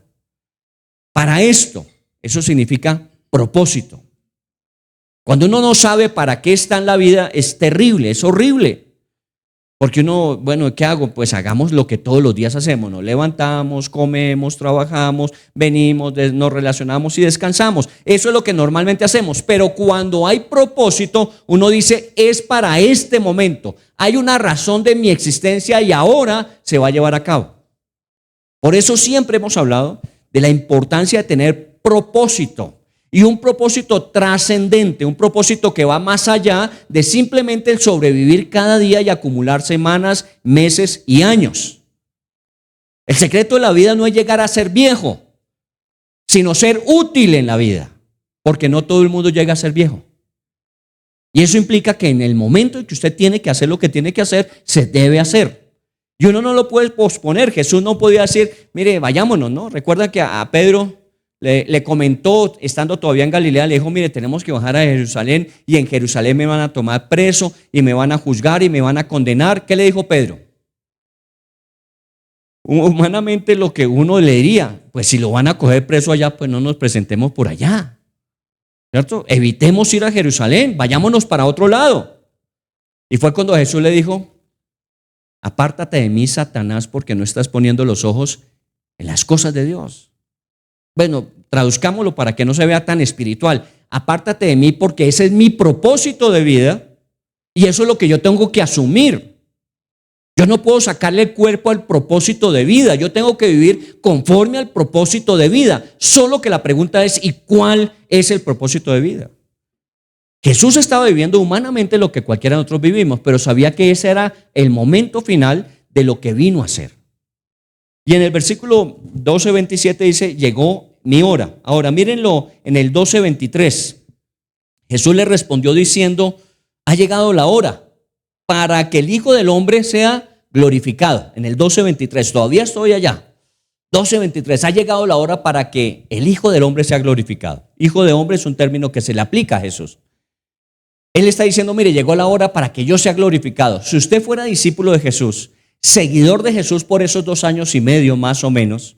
Para esto, eso significa propósito. Cuando uno no sabe para qué está en la vida, es terrible, es horrible. Porque uno, bueno, ¿qué hago? Pues hagamos lo que todos los días hacemos. Nos levantamos, comemos, trabajamos, venimos, nos relacionamos y descansamos. Eso es lo que normalmente hacemos. Pero cuando hay propósito, uno dice, es para este momento. Hay una razón de mi existencia y ahora se va a llevar a cabo. Por eso siempre hemos hablado de la importancia de tener propósito. Y un propósito trascendente, un propósito que va más allá de simplemente el sobrevivir cada día y acumular semanas, meses y años. El secreto de la vida no es llegar a ser viejo, sino ser útil en la vida, porque no todo el mundo llega a ser viejo. Y eso implica que en el momento en que usted tiene que hacer lo que tiene que hacer, se debe hacer. Y uno no lo puede posponer. Jesús no podía decir, mire, vayámonos, ¿no? Recuerda que a Pedro le comentó, estando todavía en Galilea, le dijo, mire, tenemos que bajar a Jerusalén y en Jerusalén me van a tomar preso y me van a juzgar y me van a condenar. ¿Qué le dijo Pedro? Humanamente lo que uno le diría, pues si lo van a coger preso allá, pues no nos presentemos por allá, ¿cierto? Evitemos ir a Jerusalén, vayámonos para otro lado. Y fue cuando Jesús le dijo, apártate de mí, Satanás, porque no estás poniendo los ojos en las cosas de Dios. Bueno, traduzcámoslo para que no se vea tan espiritual. Apártate de mí porque ese es mi propósito de vida y eso es lo que yo tengo que asumir. Yo no puedo sacarle el cuerpo al propósito de vida. Yo tengo que vivir conforme al propósito de vida. Solo que la pregunta es, ¿y cuál es el propósito de vida? Jesús estaba viviendo humanamente lo que cualquiera de nosotros vivimos, pero sabía que ese era el momento final de lo que vino a hacer. Y en el versículo 12:27 dice, llegó mi hora. Ahora mírenlo en el 12:23. Jesús le respondió diciendo, ha llegado la hora para que el Hijo del Hombre sea glorificado. En el 12:23, todavía estoy allá. 12:23, ha llegado la hora para que el Hijo del Hombre sea glorificado. Hijo de hombre es un término que se le aplica a Jesús. Él está diciendo, mire, llegó la hora para que yo sea glorificado. Si usted fuera discípulo de Jesús, seguidor de Jesús por esos 2 años y medio más o menos,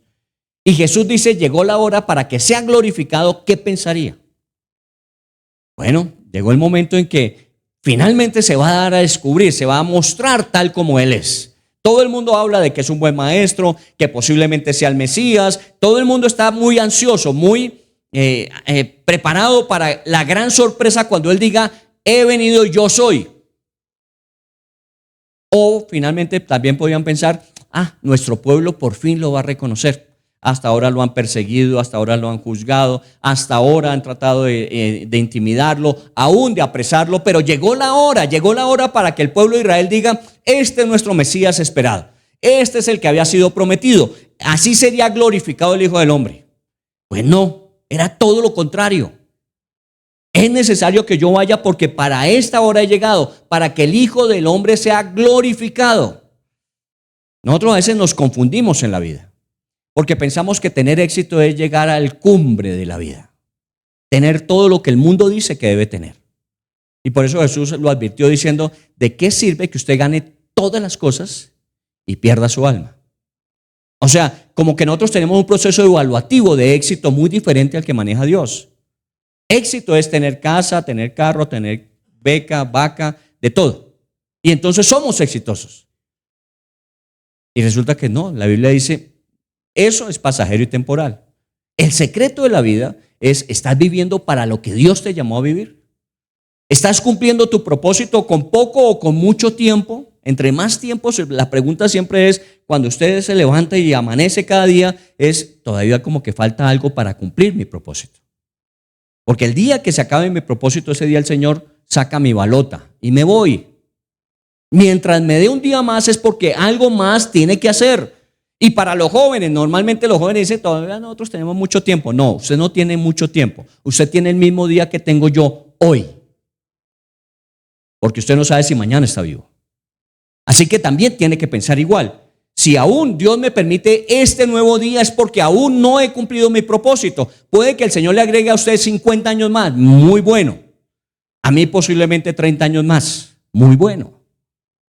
y Jesús dice, llegó la hora para que sea glorificado, ¿qué pensaría? Bueno, llegó el momento en que finalmente se va a dar a descubrir, se va a mostrar tal como Él es. Todo el mundo habla de que es un buen maestro, que posiblemente sea el Mesías. Todo el mundo está muy ansioso, muy preparado para la gran sorpresa cuando Él diga, he venido y yo soy. O finalmente también podían pensar, nuestro pueblo por fin lo va a reconocer. Hasta ahora lo han perseguido, hasta ahora lo han juzgado, hasta ahora han tratado de intimidarlo, aún de apresarlo, pero llegó la hora para que el pueblo de Israel diga, este es nuestro Mesías esperado, este es el que había sido prometido, así sería glorificado el Hijo del Hombre. Pues no, era todo lo contrario. Es necesario que yo vaya porque para esta hora he llegado, para que el Hijo del Hombre sea glorificado. Nosotros a veces nos confundimos en la vida, porque pensamos que tener éxito es llegar al cumbre de la vida, tener todo lo que el mundo dice que debe tener. Y por eso Jesús lo advirtió diciendo, ¿de qué sirve que usted gane todas las cosas y pierda su alma? O sea, como que nosotros tenemos un proceso evaluativo de éxito muy diferente al que maneja Dios. Éxito es tener casa, tener carro, tener beca, vaca, de todo. Y entonces somos exitosos. Y resulta que no, la Biblia dice, eso es pasajero y temporal. El secreto de la vida es, ¿estás viviendo para lo que Dios te llamó a vivir? ¿Estás cumpliendo tu propósito con poco o con mucho tiempo? Entre más tiempo, la pregunta siempre es, cuando usted se levanta y amanece cada día, es todavía como que falta algo para cumplir mi propósito. Porque el día que se acabe mi propósito, ese día el Señor saca mi balota y me voy. Mientras me dé un día más es porque algo más tiene que hacer. Y para los jóvenes, normalmente los jóvenes dicen, todavía nosotros tenemos mucho tiempo. No, usted no tiene mucho tiempo. Usted tiene el mismo día que tengo yo hoy. Porque usted no sabe si mañana está vivo. Así que también tiene que pensar igual. Si aún Dios me permite este nuevo día es porque aún no he cumplido mi propósito. Puede que el Señor le agregue a usted 50 años más, muy bueno. A mí posiblemente 30 años más, muy bueno.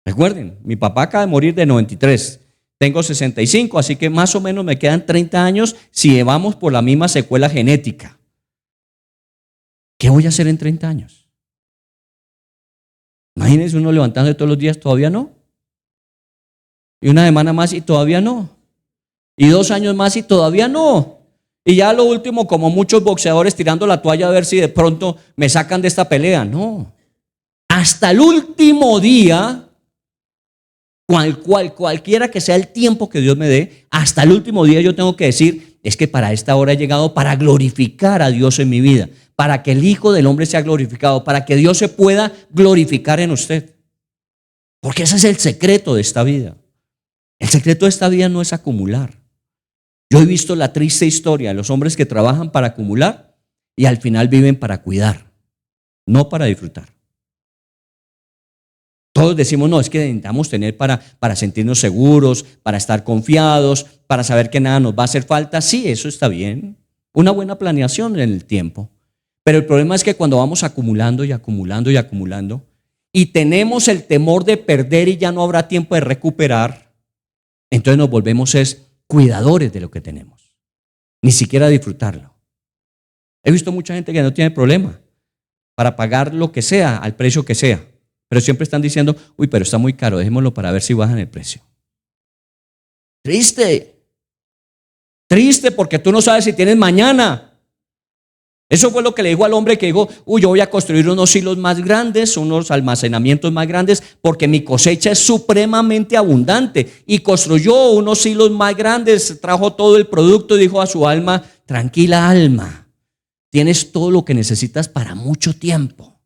Recuerden, mi papá acaba de morir de 93, tengo 65, así que más o menos me quedan 30 años si vamos por la misma secuela genética. ¿Qué voy a hacer en 30 años? Imagínense uno levantándose todos los días, todavía no. Y una semana más y todavía no. Y 2 años más y todavía no. Y ya lo último, como muchos boxeadores tirando la toalla a ver si de pronto me sacan de esta pelea. No. Hasta el último día, cualquiera que sea el tiempo que Dios me dé, hasta el último día yo tengo que decir, es que para esta hora he llegado para glorificar a Dios en mi vida, para que el Hijo del Hombre sea glorificado, para que Dios se pueda glorificar en usted. Porque ese es el secreto de esta vida. El secreto de esta vida no es acumular. Yo he visto la triste historia de los hombres que trabajan para acumular y al final viven para cuidar, no para disfrutar. Todos decimos, no, es que necesitamos tener para sentirnos seguros, para estar confiados, para saber que nada nos va a hacer falta. Sí, eso está bien. Una buena planeación en el tiempo. Pero el problema es que cuando vamos acumulando y acumulando y acumulando y tenemos el temor de perder y ya no habrá tiempo de recuperar, entonces nos volvemos cuidadores de lo que tenemos, ni siquiera disfrutarlo. He visto mucha gente que no tiene problema para pagar lo que sea, al precio que sea, pero siempre están diciendo, uy, pero está muy caro, dejémoslo para ver si bajan el precio. Triste porque tú no sabes si tienes mañana. Eso fue lo que le dijo al hombre que dijo, uy, yo voy a construir unos silos más grandes, unos almacenamientos más grandes, porque mi cosecha es supremamente abundante. Y construyó unos silos más grandes, trajo todo el producto y dijo a su alma, tranquila alma, tienes todo lo que necesitas para mucho tiempo.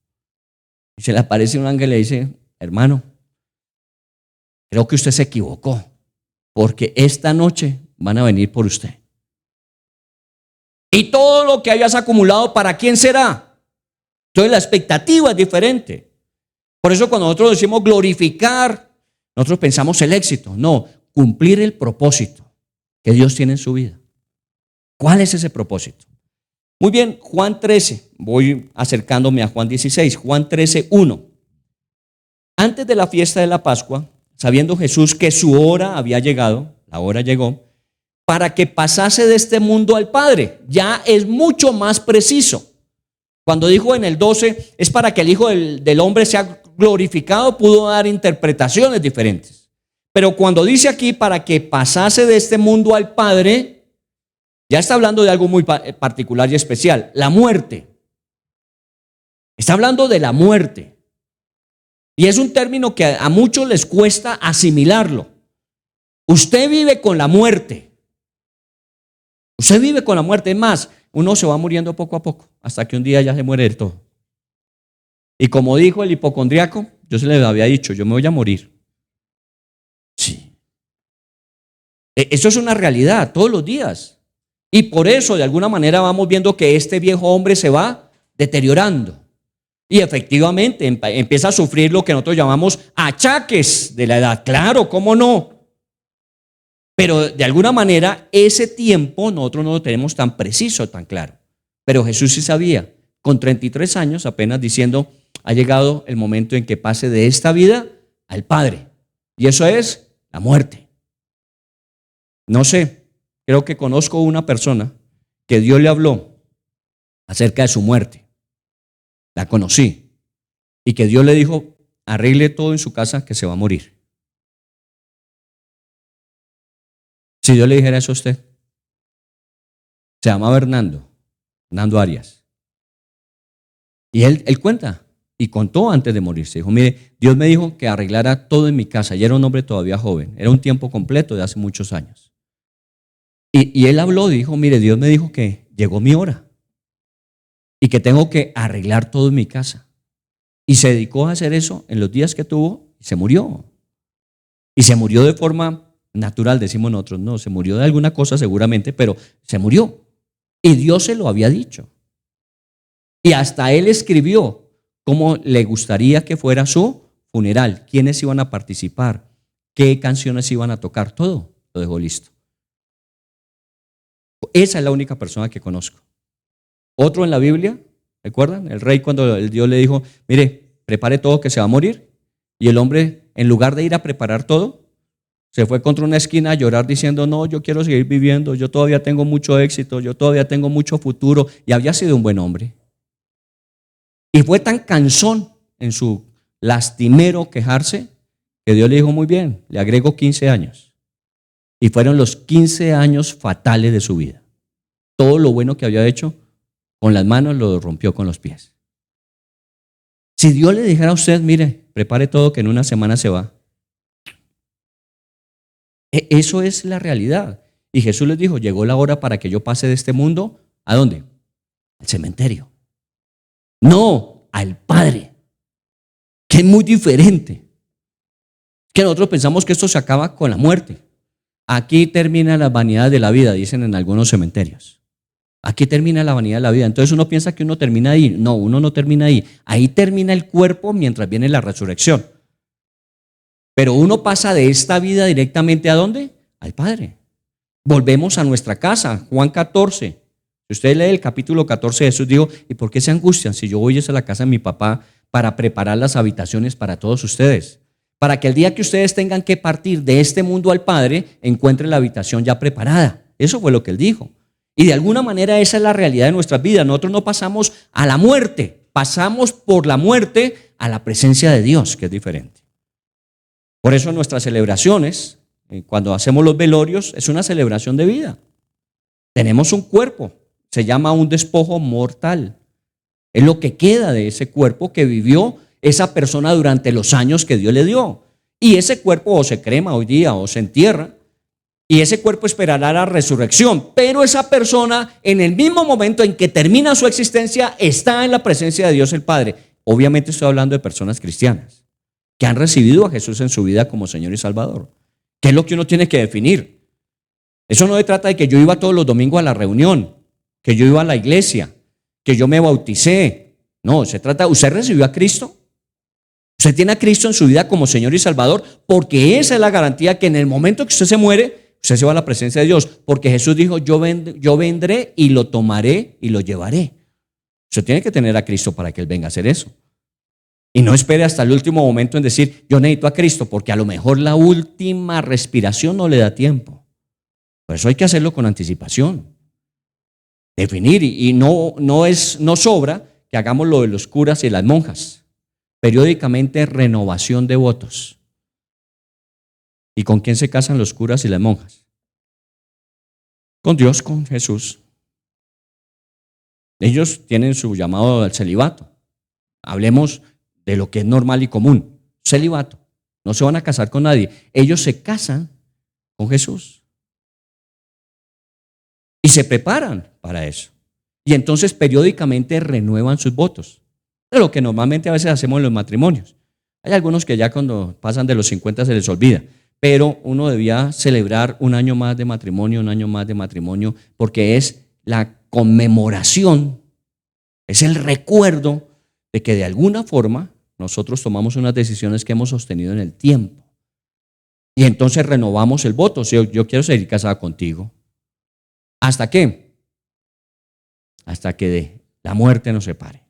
Y se le aparece un ángel y le dice, hermano, creo que usted se equivocó, porque esta noche van a venir por usted. Y todo lo que hayas acumulado, ¿para quién será? Entonces la expectativa es diferente. Por eso cuando nosotros decimos glorificar, nosotros pensamos el éxito. No, cumplir el propósito que Dios tiene en su vida. ¿Cuál es ese propósito? Muy bien, Juan 13, voy acercándome a Juan 16, Juan 13, 1. Antes de la fiesta de la Pascua, sabiendo Jesús que su hora había llegado, la hora llegó, para que pasase de este mundo al Padre. Ya es mucho más preciso. Cuando dijo en el 12, es para que el Hijo del Hombre sea glorificado, pudo dar interpretaciones diferentes. Pero cuando dice aquí, para que pasase de este mundo al Padre, ya está hablando de algo muy particular y especial, la muerte. Está hablando de la muerte. Y es un término que a muchos les cuesta asimilarlo. Usted vive con la muerte. Usted vive con la muerte. Es más, uno se va muriendo poco a poco, hasta que un día ya se muere del todo. Y como dijo el hipocondriaco, yo se le había dicho, yo me voy a morir. Sí. Eso es una realidad todos los días. Y por eso, de alguna manera, vamos viendo que este viejo hombre se va deteriorando. Y efectivamente empieza a sufrir lo que nosotros llamamos achaques de la edad. Claro, ¿cómo no? Pero de alguna manera ese tiempo nosotros no lo tenemos tan preciso, tan claro. Pero Jesús sí sabía, con 33 años apenas diciendo, ha llegado el momento en que pase de esta vida al Padre. Y eso es la muerte. No sé, creo que conozco una persona que Dios le habló acerca de su muerte. La conocí. Y que Dios le dijo, arregle todo en su casa que se va a morir. Si Dios le dijera eso a usted. Se llamaba Hernando Arias. Y él cuenta, y contó antes de morirse. Dijo, mire, Dios me dijo que arreglara todo en mi casa. Y era un hombre todavía joven. Era un tiempo completo de hace muchos años. Y él habló, dijo, mire, Dios me dijo que llegó mi hora. Y que tengo que arreglar todo en mi casa. Y se dedicó a hacer eso en los días que tuvo y se murió. Y se murió de forma natural, decimos nosotros. No, se murió de alguna cosa seguramente, pero se murió. Y Dios se lo había dicho. Y hasta él escribió cómo le gustaría que fuera su funeral, quiénes iban a participar, qué canciones iban a tocar, todo lo dejó listo. Esa es la única persona que conozco. Otro en la Biblia, ¿recuerdan? El rey cuando el Dios le dijo, mire, prepare todo que se va a morir. Y el hombre, en lugar de ir a preparar todo, se fue contra una esquina a llorar diciendo, no, yo quiero seguir viviendo, yo todavía tengo mucho éxito, yo todavía tengo mucho futuro. Y había sido un buen hombre. Y fue tan cansón en su lastimero quejarse que Dios le dijo, muy bien, le agrego 15 años. Y fueron los 15 años fatales de su vida. Todo lo bueno que había hecho con las manos lo rompió con los pies. Si Dios le dijera a usted, mire, prepare todo que en una semana se va. Eso es la realidad. Y Jesús les dijo, llegó la hora para que yo pase de este mundo, ¿a dónde? Al cementerio. No, al Padre, que es muy diferente. Que nosotros pensamos que esto se acaba con la muerte. Aquí termina la vanidad de la vida, dicen en algunos cementerios. Aquí termina la vanidad de la vida. Entonces uno piensa que uno termina ahí. No, uno no termina ahí. Ahí termina el cuerpo mientras viene la resurrección. Pero uno pasa de esta vida directamente ¿a dónde? Al Padre. Volvemos a nuestra casa. Juan 14. Si usted lee el capítulo 14, Jesús dijo, ¿y por qué se angustian si yo voy a la casa de mi papá para preparar las habitaciones para todos ustedes? Para que el día que ustedes tengan que partir de este mundo al Padre, encuentren la habitación ya preparada. Eso fue lo que él dijo. Y de alguna manera esa es la realidad de nuestras vidas. Nosotros no pasamos a la muerte, pasamos por la muerte a la presencia de Dios, que es diferente. Por eso nuestras celebraciones, cuando hacemos los velorios, es una celebración de vida. Tenemos un cuerpo, se llama un despojo mortal. Es lo que queda de ese cuerpo que vivió esa persona durante los años que Dios le dio. Y ese cuerpo o se crema hoy día o se entierra. Y ese cuerpo esperará la resurrección. Pero esa persona, en el mismo momento en que termina su existencia, está en la presencia de Dios el Padre. Obviamente estoy hablando de personas cristianas que han recibido a Jesús en su vida como Señor y Salvador. ¿Qué es lo que uno tiene que definir? Eso no se trata de que yo iba todos los domingos a la reunión, que yo iba a la iglesia, que yo me bauticé. No, se trata, ¿usted recibió a Cristo? ¿Usted tiene a Cristo en su vida como Señor y Salvador? Porque esa es la garantía que en el momento que usted se muere, usted se va a la presencia de Dios. Porque Jesús dijo, yo vendré y lo tomaré y lo llevaré. Usted tiene que tener a Cristo para que Él venga a hacer eso. Y no espere hasta el último momento en decir, yo necesito a Cristo, porque a lo mejor la última respiración no le da tiempo. Por eso hay que hacerlo con anticipación. Definir, y no sobra que hagamos lo de los curas y las monjas. Periódicamente renovación de votos. ¿Y con quién se casan los curas y las monjas? Con Dios, con Jesús. Ellos tienen su llamado al celibato. Hablemos de lo que es normal y común. Celibato. No se van a casar con nadie. Ellos se casan con Jesús. Y se preparan para eso. Y entonces periódicamente renuevan sus votos. De lo que normalmente a veces hacemos en los matrimonios. Hay algunos que ya cuando pasan de los 50 se les olvida. Pero uno debía celebrar un año más de matrimonio, porque es la conmemoración Es el recuerdo de que de alguna forma nosotros tomamos unas decisiones que hemos sostenido en el tiempo. Y entonces renovamos el voto. Yo quiero seguir casada contigo. ¿Hasta qué? Hasta que la muerte nos separe.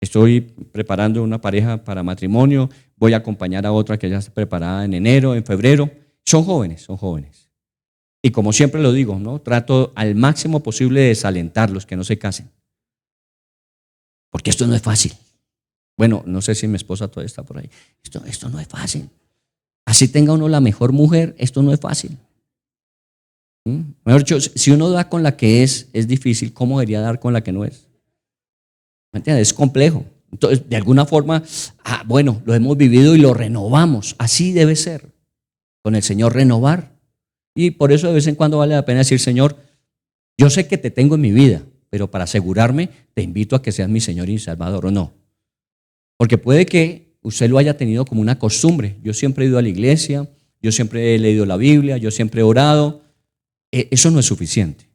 Estoy preparando una pareja para matrimonio. Voy a acompañar a otra que ya está preparada en enero, en febrero. Son jóvenes, son jóvenes. Y como siempre lo digo, ¿no? Trato al máximo posible de desalentarlos, que no se casen. Porque esto no es fácil. Bueno, no sé si mi esposa todavía está por ahí. Esto no es fácil. Así tenga uno la mejor mujer, esto no es fácil. Mejor dicho, si uno da con la que es difícil, ¿cómo debería dar con la que no es? ¿Me entiendes? Es complejo. Entonces, de alguna forma, bueno, lo hemos vivido y lo renovamos. Así debe ser. Con el Señor renovar. Y por eso de vez en cuando vale la pena decir, Señor, yo sé que te tengo en mi vida, pero para asegurarme te invito a que seas mi Señor y Salvador, ¿o no? Porque puede que usted lo haya tenido como una costumbre. Yo siempre he ido a la iglesia, yo siempre he leído la Biblia, yo siempre he orado. Eso no es suficiente.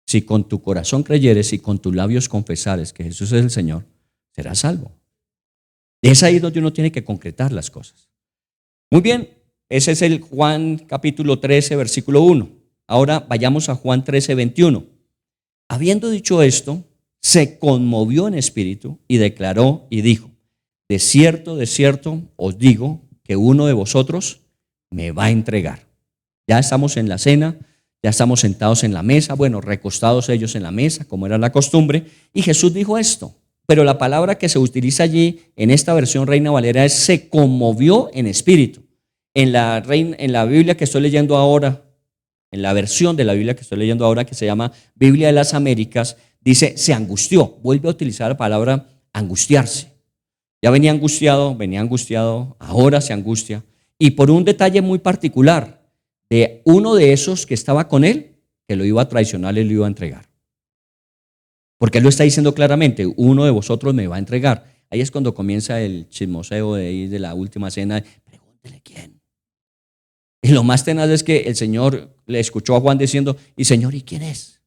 Si con tu corazón creyeres y con tus labios confesares que Jesús es el Señor, serás salvo. Es ahí donde uno tiene que concretar las cosas. Muy bien. Ese es el Juan capítulo 13, versículo 1. Ahora vayamos a Juan 13, 21. Habiendo dicho esto, se conmovió en espíritu y declaró y dijo, de cierto, os digo que uno de vosotros me va a entregar. Ya estamos en la cena, ya estamos sentados en la mesa, bueno, recostados ellos en la mesa, como era la costumbre, y Jesús dijo esto. Pero la palabra que se utiliza allí, en esta versión Reina Valera, es se conmovió en espíritu. En la Biblia que estoy leyendo ahora, en la versión de la Biblia que estoy leyendo ahora, que se llama Biblia de las Américas, dice, se angustió. Vuelve a utilizar la palabra angustiarse. Ya venía angustiado, ahora se angustia. Y por un detalle muy particular, de uno de esos que estaba con él, que lo iba a traicionar y lo iba a entregar. Porque él lo está diciendo claramente, uno de vosotros me va a entregar. Ahí es cuando comienza el chismoseo de la última cena, pregúntele quién. Y lo más tenaz es que el Señor le escuchó a Juan diciendo, y Señor, ¿y quién es?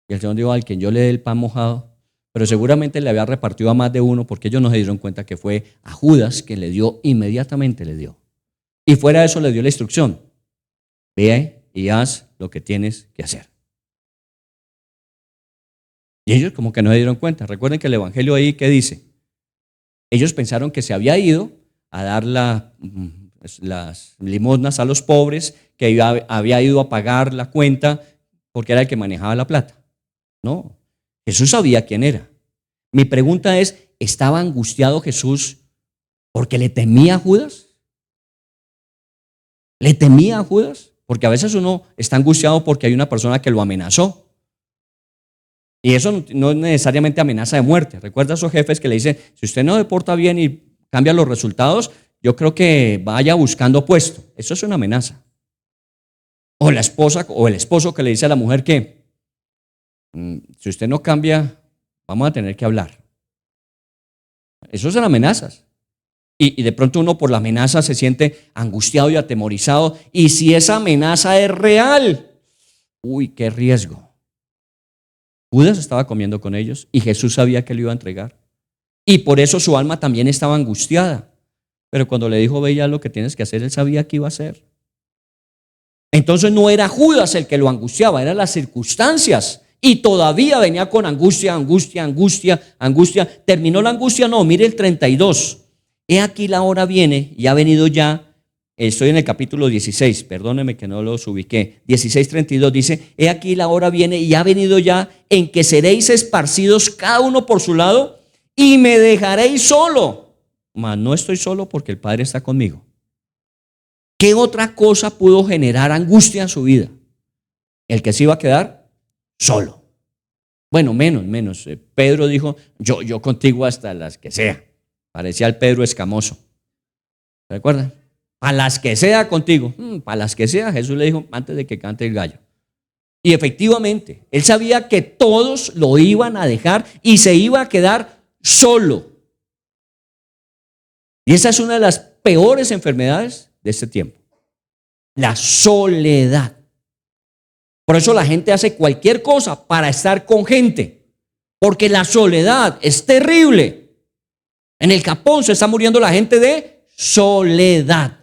Y el Señor dijo, al quien yo le dé el pan mojado. Pero seguramente le había repartido a más de uno, porque ellos no se dieron cuenta que fue a Judas que le dio, inmediatamente le dio. Y fuera de eso le dio la instrucción, ve y haz lo que tienes que hacer. Y ellos como que no se dieron cuenta. Recuerden que el evangelio ahí, ¿qué dice? Ellos pensaron que se había ido a dar las limosnas a los pobres, que había ido a pagar la cuenta porque era el que manejaba la plata. No, Jesús sabía quién era. Mi pregunta es, ¿estaba angustiado Jesús porque le temía a Judas? ¿Le temía a Judas? Porque a veces uno está angustiado porque hay una persona que lo amenazó. Y eso no es necesariamente amenaza de muerte. Recuerda a esos jefes que le dicen, si usted no se porta bien y cambia los resultados, yo creo que vaya buscando puesto. Eso es una amenaza. O la esposa o el esposo que le dice a la mujer que si usted no cambia, vamos a tener que hablar. Eso son amenazas. Y de pronto uno por la amenaza se siente angustiado y atemorizado. Y si esa amenaza es real, uy, qué riesgo. Judas estaba comiendo con ellos y Jesús sabía que le iba a entregar. Y por eso su alma también estaba angustiada. Pero cuando le dijo, ve ya lo que tienes que hacer, él sabía que iba a hacer. Entonces no era Judas el que lo angustiaba, eran las circunstancias. Y todavía venía con angustia. Terminó la angustia, no, mire el 32. He aquí la hora viene y ha venido ya. Estoy en el capítulo 16, perdónenme que no los ubiqué. 16:32 dice, he aquí la hora viene y ha venido ya en que seréis esparcidos cada uno por su lado y me dejaréis solo. Mas no estoy solo porque el Padre está conmigo. ¿Qué otra cosa pudo generar angustia en su vida? El que se iba a quedar solo. Bueno, menos. Pedro dijo, yo contigo hasta las que sea. Parecía el Pedro escamoso. ¿Se acuerdan? A las que sea contigo. Para las que sea, Jesús le dijo antes de que cante el gallo. Y efectivamente, él sabía que todos lo iban a dejar y se iba a quedar solo. Y esa es una de las peores enfermedades de este tiempo. La soledad. Por eso la gente hace cualquier cosa para estar con gente. porque la soledad es terrible. En el Japón se está muriendo la gente de soledad.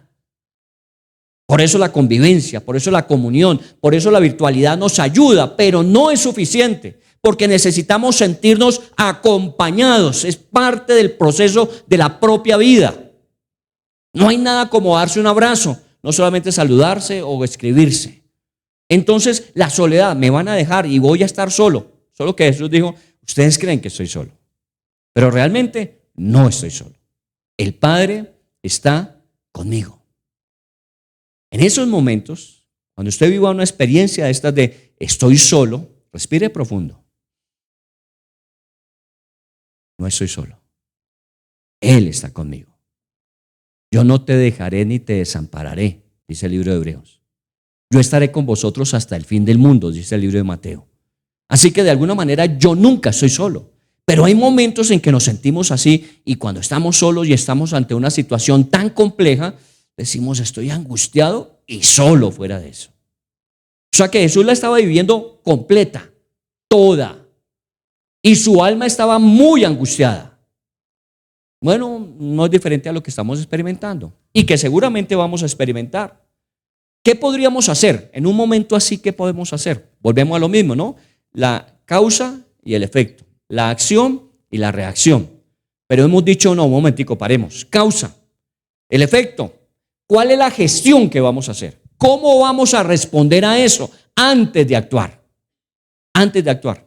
Por eso la convivencia, por eso la comunión, por eso la virtualidad nos ayuda, pero no es suficiente, porque necesitamos sentirnos acompañados. Es parte del proceso de la propia vida. No hay nada como darse un abrazo, no solamente saludarse o escribirse. Entonces, la soledad, me van a dejar y voy a estar solo. Solo que Jesús dijo, ustedes creen que estoy solo, pero realmente no estoy solo. El Padre está conmigo. En esos momentos, cuando usted viva una experiencia de estas de estoy solo, respire profundo. No estoy solo. Él está conmigo. Yo no te dejaré ni te desampararé, dice el libro de Hebreos. Yo estaré con vosotros hasta el fin del mundo, dice el libro de Mateo. Así que de alguna manera yo nunca estoy solo. Pero hay momentos en que nos sentimos así y cuando estamos solos y estamos ante una situación tan compleja, decimos estoy angustiado y solo fuera de eso. O sea que Jesús la estaba viviendo completa, toda. Y su alma estaba muy angustiada. Bueno, no es diferente a lo que estamos experimentando y que seguramente vamos a experimentar. ¿Qué podríamos hacer? En un momento así, ¿qué podemos hacer? Volvemos a lo mismo, ¿no? La causa y el efecto, la acción y la reacción. Pero hemos dicho, no, un momentico, paremos. Causa, el efecto. ¿Cuál es la gestión que vamos a hacer? ¿Cómo vamos a responder a eso antes de actuar? Antes de actuar.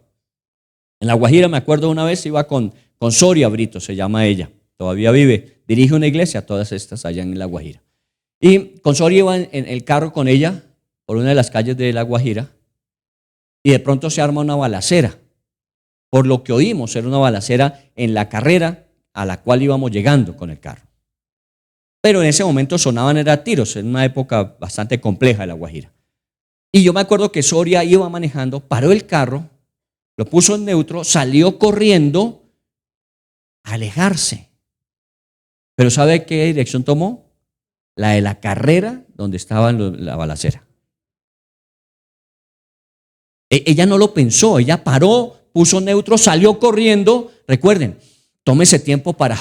En La Guajira me acuerdo una vez iba con Soria Brito, se llama ella, todavía vive, dirige una iglesia, todas estas allá en La Guajira. Y con Soria iba en el carro con ella por una de las calles de La Guajira y de pronto se arma una balacera. Por lo que oímos, era una balacera en la carrera a la cual íbamos llegando con el carro. Pero en ese momento sonaban tiros, en una época bastante compleja de La Guajira. Y yo me acuerdo que Soria iba manejando, paró el carro, lo puso en neutro, salió corriendo a alejarse. Pero ¿sabe qué dirección tomó? La de la carrera donde estaba la balacera. Ella no lo pensó, ella paró, puso neutro, salió corriendo. Recuerden, tómese tiempo para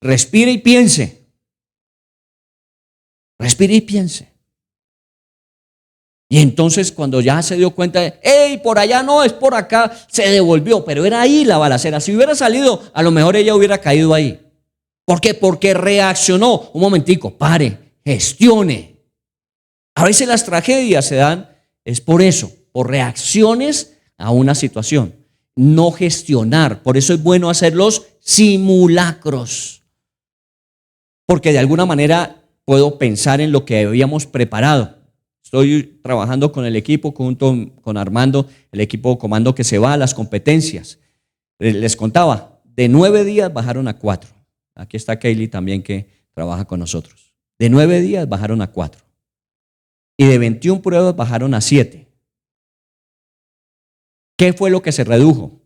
respire y piense. Respire y piense. Y entonces cuando ya se dio cuenta de, hey, por allá no, es por acá, se devolvió, pero era ahí la balacera. Si hubiera salido, a lo mejor ella hubiera caído ahí. ¿Por qué? Porque reaccionó. Un momentico, pare, gestione. A veces las tragedias se dan, es por eso, por reacciones a una situación. No gestionar. Por eso es bueno hacer los simulacros. Porque de alguna manera puedo pensar en lo que habíamos preparado. Estoy trabajando con el equipo, junto con Armando, el equipo de comando que se va a las competencias. Les contaba, de 9 días bajaron a 4. Aquí está Kaylee también que trabaja con nosotros. De 9 días bajaron a 4. Y de 21 pruebas bajaron a 7. ¿Qué fue lo que se redujo?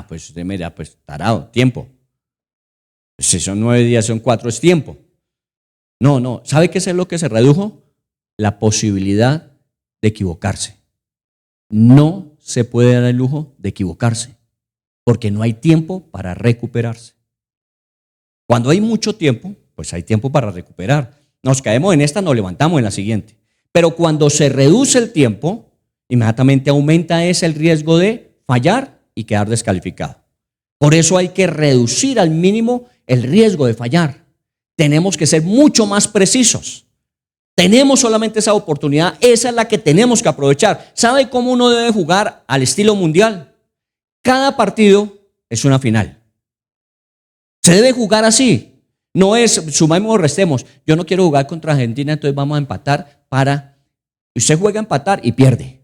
Pues usted me dirá, pues tarado, tiempo. Si son 9 días, son 4, es tiempo. No. ¿Sabe qué es lo que se redujo? La posibilidad de equivocarse. No se puede dar el lujo de equivocarse, porque no hay tiempo para recuperarse. Cuando hay mucho tiempo, pues hay tiempo para recuperar. Nos caemos en esta, nos levantamos en la siguiente. Pero cuando se reduce el tiempo, inmediatamente aumenta el riesgo de fallar y quedar descalificado. Por eso hay que reducir al mínimo el riesgo de fallar. Tenemos que ser mucho más precisos. Tenemos solamente esa oportunidad, esa es la que tenemos que aprovechar. ¿Sabe cómo uno debe jugar al estilo mundial? Cada partido es una final. Se debe jugar así. No es sumamos o restemos. Yo no quiero jugar contra Argentina, entonces vamos a empatar para... Usted juega a empatar y pierde.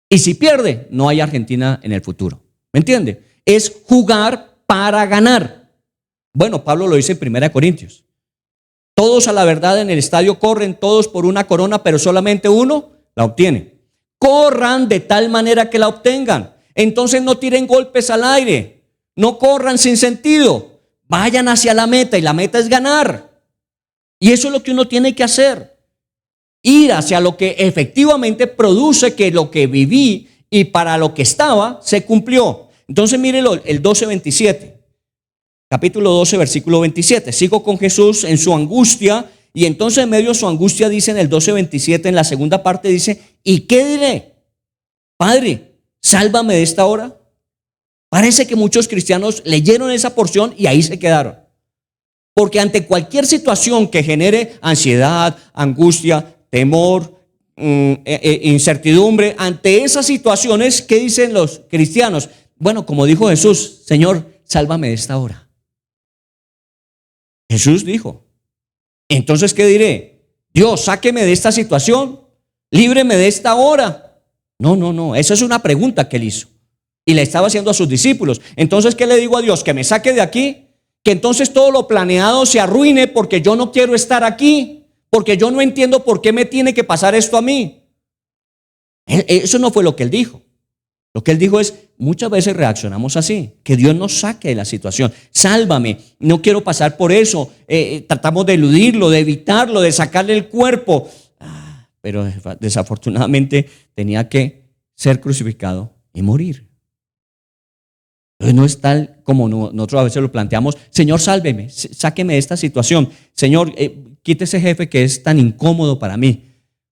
Y si pierde, no hay Argentina en el futuro. ¿Me entiende? Es jugar para ganar. Bueno, Pablo lo dice en 1 Corintios. Todos a la verdad en el estadio corren, todos por una corona, pero solamente uno la obtiene. Corran de tal manera que la obtengan. Entonces no tiren golpes al aire. No corran sin sentido. Vayan hacia la meta y la meta es ganar. Y eso es lo que uno tiene que hacer. Ir hacia lo que efectivamente produce que lo que viví y para lo que estaba se cumplió. Entonces mírelo, el 12:27. Capítulo 12, versículo 27. Sigo con Jesús en su angustia, y entonces en medio de su angustia dice en el 12:27, en la segunda parte dice, ¿y qué diré? Padre, sálvame de esta hora. Parece que muchos cristianos leyeron esa porción y ahí se quedaron. Porque ante cualquier situación que genere ansiedad, angustia, temor, incertidumbre, ante esas situaciones, ¿qué dicen los cristianos? Bueno, como dijo Jesús, Señor, sálvame de esta hora. Jesús dijo, entonces, ¿qué diré? Dios, sáqueme de esta situación, líbreme de esta hora. No, esa es una pregunta que él hizo y le estaba haciendo a sus discípulos. Entonces, ¿qué le digo a Dios? Que me saque de aquí, que entonces todo lo planeado se arruine porque yo no quiero estar aquí, porque yo no entiendo por qué me tiene que pasar esto a mí. Eso no fue lo que él dijo. Lo que él dijo es, muchas veces reaccionamos así, que Dios nos saque de la situación. Sálvame, no quiero pasar por eso. Tratamos de eludirlo, de evitarlo, de sacarle el cuerpo. Pero desafortunadamente tenía que ser crucificado y morir. Entonces no es tal como nosotros a veces lo planteamos. Señor, sálveme, sáqueme de esta situación. Señor, quite ese jefe que es tan incómodo para mí.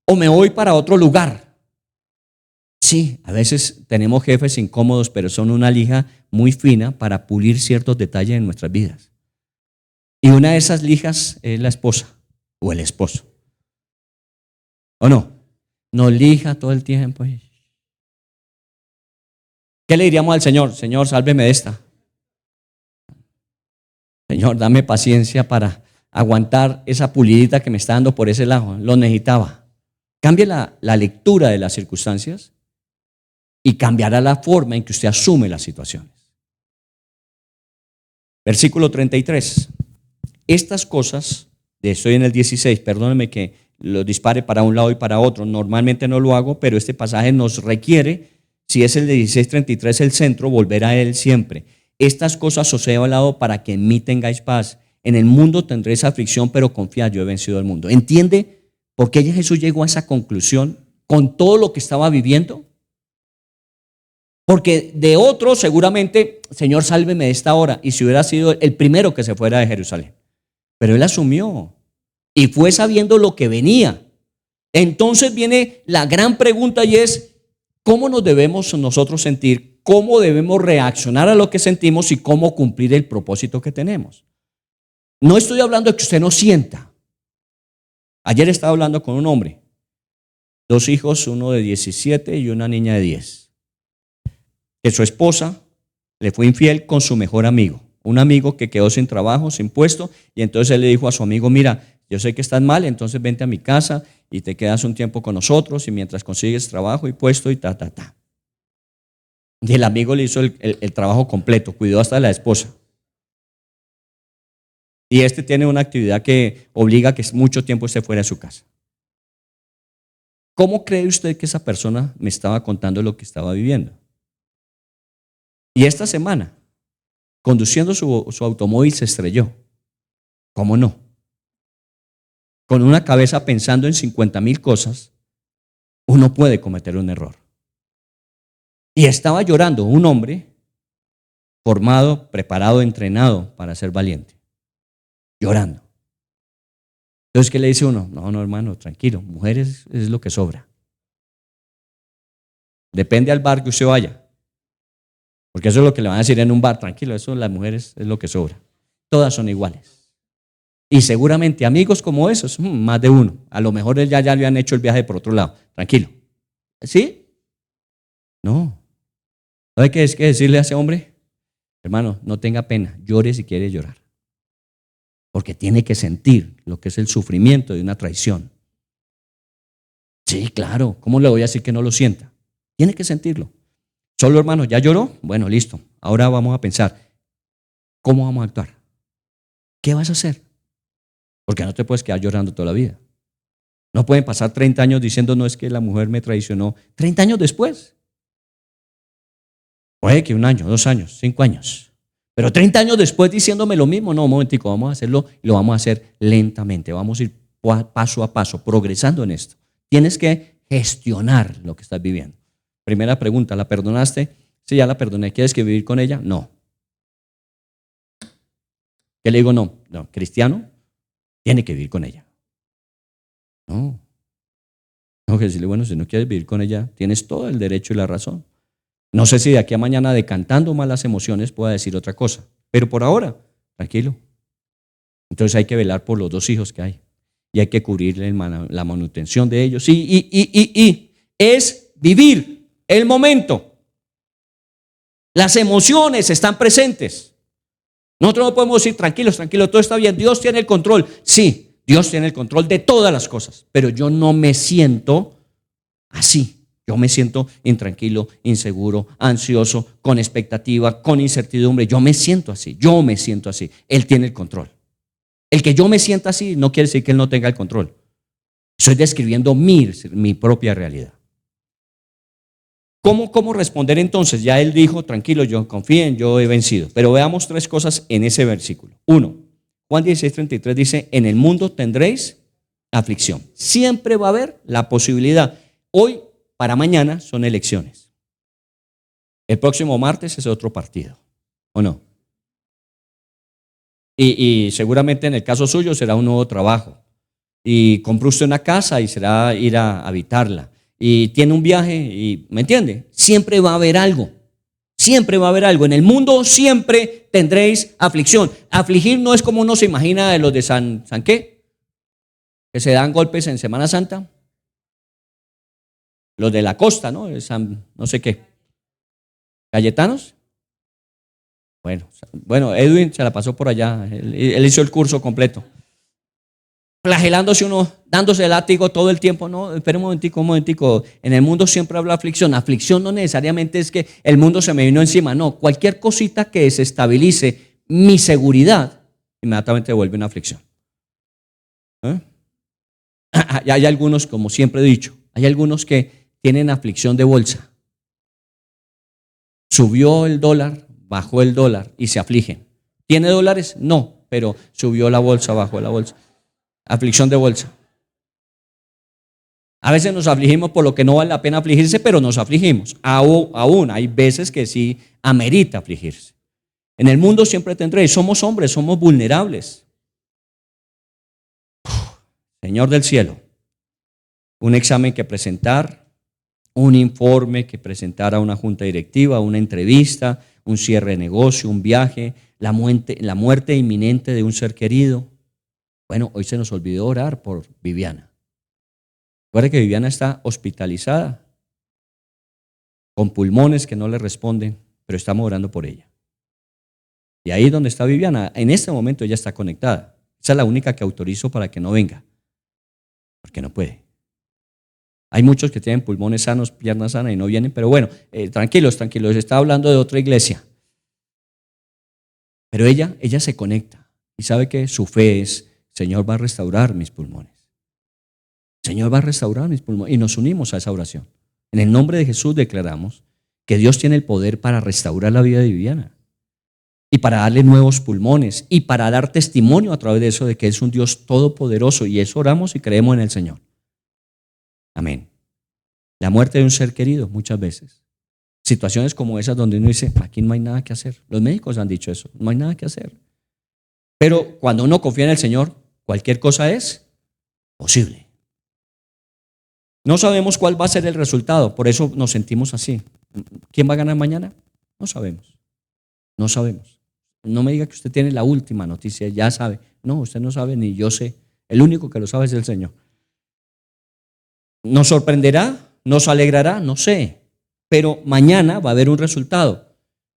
O me voy para otro lugar. Sí, a veces tenemos jefes incómodos, pero son una lija muy fina para pulir ciertos detalles en nuestras vidas. Y una de esas lijas es la esposa o el esposo. ¿O no? Nos lija todo el tiempo. ¿Qué le diríamos al Señor? Señor, sálveme de esta. Señor, dame paciencia para aguantar esa pulidita que me está dando por ese lado. Lo necesitaba. Cambie la lectura de las circunstancias y cambiará la forma en que usted asume las situaciones. Versículo 33. Estas cosas, estoy en el 16, perdónenme que lo dispare para un lado y para otro. Normalmente no lo hago, pero este pasaje nos requiere, si es el de 16:33 el centro, volver a él siempre. Estas cosas os he hablado para que en mí tengáis paz. En el mundo tendréis aflicción, pero confiad, yo he vencido al mundo. ¿Entiende por qué Jesús llegó a esa conclusión con todo lo que estaba viviendo? Porque de otro seguramente, Señor, sálveme de esta hora, y si hubiera sido el primero que se fuera de Jerusalén. Pero él asumió y fue sabiendo lo que venía. Entonces viene la gran pregunta y es, ¿cómo nos debemos nosotros sentir? ¿Cómo debemos reaccionar a lo que sentimos y cómo cumplir el propósito que tenemos? No estoy hablando de que usted no sienta. Ayer estaba hablando con un hombre, 2 hijos, uno de 17 y una niña de 10. Que su esposa le fue infiel con su mejor amigo, un amigo que quedó sin trabajo, sin puesto, y entonces él le dijo a su amigo, mira, yo sé que estás mal, entonces vente a mi casa y te quedas un tiempo con nosotros y mientras consigues trabajo y puesto y ta. Y el amigo le hizo el trabajo completo, cuidó hasta a la esposa. Y este tiene una actividad que obliga a que mucho tiempo esté fuera de su casa. ¿Cómo cree usted que esa persona me estaba contando lo que estaba viviendo? Y esta semana, conduciendo su automóvil, se estrelló. ¿Cómo no? Con una cabeza pensando en 50,000 cosas, uno puede cometer un error. Y estaba llorando un hombre formado, preparado, entrenado para ser valiente. Llorando. Entonces, ¿qué le dice uno? No, hermano, tranquilo, mujeres es lo que sobra. Depende al bar que usted vaya. Porque eso es lo que le van a decir en un bar, tranquilo, eso las mujeres es lo que sobra. Todas son iguales. Y seguramente amigos como esos, más de uno. A lo mejor ya le han hecho el viaje por otro lado. Tranquilo. ¿Sí? No. ¿Sabe qué es que decirle a ese hombre? Hermano, no tenga pena, llore si quiere llorar. Porque tiene que sentir lo que es el sufrimiento de una traición. Sí, claro, ¿cómo le voy a decir que no lo sienta? Tiene que sentirlo. Solo, hermano, ¿ya lloró? Bueno, listo. Ahora vamos a pensar, ¿cómo vamos a actuar? ¿Qué vas a hacer? Porque no te puedes quedar llorando toda la vida. No pueden pasar 30 años diciendo, no, es que la mujer me traicionó. 30 años después. Puede que 1 año, 2 años, 5 años. Pero 30 años después diciéndome lo mismo. No, un momentico, vamos a hacerlo y lo vamos a hacer lentamente. Vamos a ir paso a paso, progresando en esto. Tienes que gestionar lo que estás viviendo. Primera pregunta, ¿la perdonaste? Sí, ya la perdoné. ¿Quieres que vivir con ella? No. ¿Qué le digo? No. No, cristiano tiene que vivir con ella. No. Tengo que decirle, bueno, si no quieres vivir con ella, tienes todo el derecho y la razón. No sé si de aquí a mañana, decantando más las emociones, pueda decir otra cosa. Pero por ahora, tranquilo. Entonces hay que velar por los 2 hijos que hay. Y hay que cubrirle la manutención de ellos. Y es vivir el momento. Las emociones están presentes. Nosotros no podemos decir, tranquilos, todo está bien, Dios tiene el control. Sí, Dios tiene el control de todas las cosas, pero yo no me siento así. Yo me siento intranquilo, inseguro, ansioso, con expectativa, con incertidumbre. Yo me siento así. Él tiene el control. El que yo me sienta así no quiere decir que Él no tenga el control. Estoy describiendo mi propia realidad. ¿Cómo responder entonces? Ya Él dijo, tranquilo, confíen, yo he vencido. Pero veamos 3 cosas en ese versículo. 1, Juan 16:33 dice, en el mundo tendréis aflicción. Siempre va a haber la posibilidad. Hoy para mañana son elecciones. El próximo martes es otro partido, ¿o no? Y seguramente en el caso suyo será un nuevo trabajo. Y compró usted una casa y será ir a habitarla. Y tiene un viaje y, ¿me entiende? Siempre va a haber algo. Siempre va a haber algo. En el mundo siempre tendréis aflicción. Afligir no es como uno se imagina de los de ¿San qué? Que se dan golpes en Semana Santa. Los de la costa, ¿no? San no sé qué. ¿Cayetanos? Bueno, Edwin se la pasó por allá. Él hizo el curso completo. Flagelándose uno, dándose el látigo todo el tiempo. No, espera un momentico. En el mundo siempre habla aflicción. Aflicción no necesariamente es que el mundo se me vino encima. No, cualquier cosita que desestabilice mi seguridad, inmediatamente vuelve una aflicción. Hay algunos, como siempre he dicho, hay algunos que tienen aflicción de bolsa. Subió el dólar, bajó el dólar y se afligen. ¿Tiene dólares? No, pero subió la bolsa, bajó la bolsa. Aflicción de bolsa. A veces nos afligimos por lo que no vale la pena afligirse, pero nos afligimos. Aún hay veces que sí amerita afligirse. En el mundo siempre tendréis, somos hombres, somos vulnerables. Señor del cielo, un examen que presentar, un informe que presentar a una junta directiva, una entrevista, un cierre de negocio, un viaje, la muerte inminente de un ser querido. Bueno, hoy se nos olvidó orar por Viviana. Recuerde que Viviana está hospitalizada, con pulmones que no le responden, pero estamos orando por ella. Y ahí donde está Viviana, en este momento ella está conectada. Esa es la única que autorizo para que no venga, porque no puede. Hay muchos que tienen pulmones sanos, piernas sanas y no vienen, pero bueno, tranquilos, está hablando de otra iglesia. Pero ella se conecta y sabe que su fe es, Señor va a restaurar mis pulmones. Señor va a restaurar mis pulmones. Y nos unimos a esa oración. En el nombre de Jesús declaramos que Dios tiene el poder para restaurar la vida de Viviana y para darle nuevos pulmones y para dar testimonio a través de eso de que es un Dios todopoderoso, y eso oramos y creemos en el Señor. Amén. La muerte de un ser querido muchas veces. Situaciones como esas donde uno dice, aquí no hay nada que hacer. Los médicos han dicho eso, no hay nada que hacer. Pero cuando uno confía en el Señor, cualquier cosa es posible. No sabemos cuál va a ser el resultado, por eso nos sentimos así. ¿Quién va a ganar mañana? No sabemos. No me diga que usted tiene la última noticia, ya sabe. No, usted no sabe ni yo sé. El único que lo sabe es el Señor. ¿Nos sorprenderá? ¿Nos alegrará? No sé. Pero mañana va a haber un resultado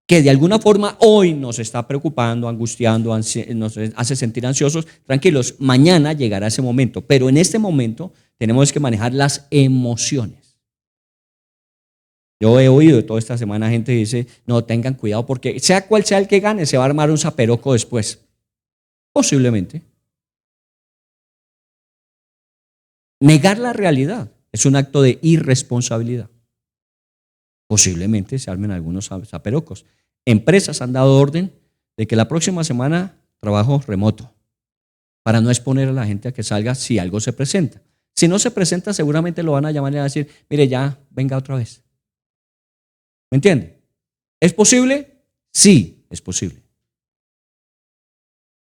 que de alguna forma hoy nos está preocupando, angustiando, nos hace sentir ansiosos. Tranquilos, mañana llegará ese momento, pero en este momento tenemos que manejar las emociones. Yo he oído toda esta semana gente que dice, no, tengan cuidado porque sea cual sea el que gane, se va a armar un zaperoco después. Posiblemente. Negar la realidad es un acto de irresponsabilidad. Posiblemente se armen algunos zaperocos. Empresas han dado orden de que la próxima semana trabajo remoto para no exponer a la gente a que salga si algo se presenta. Si no se presenta, seguramente lo van a llamar y van a decir, mire, ya venga otra vez. ¿Me entiende? ¿Es posible? Sí, es posible.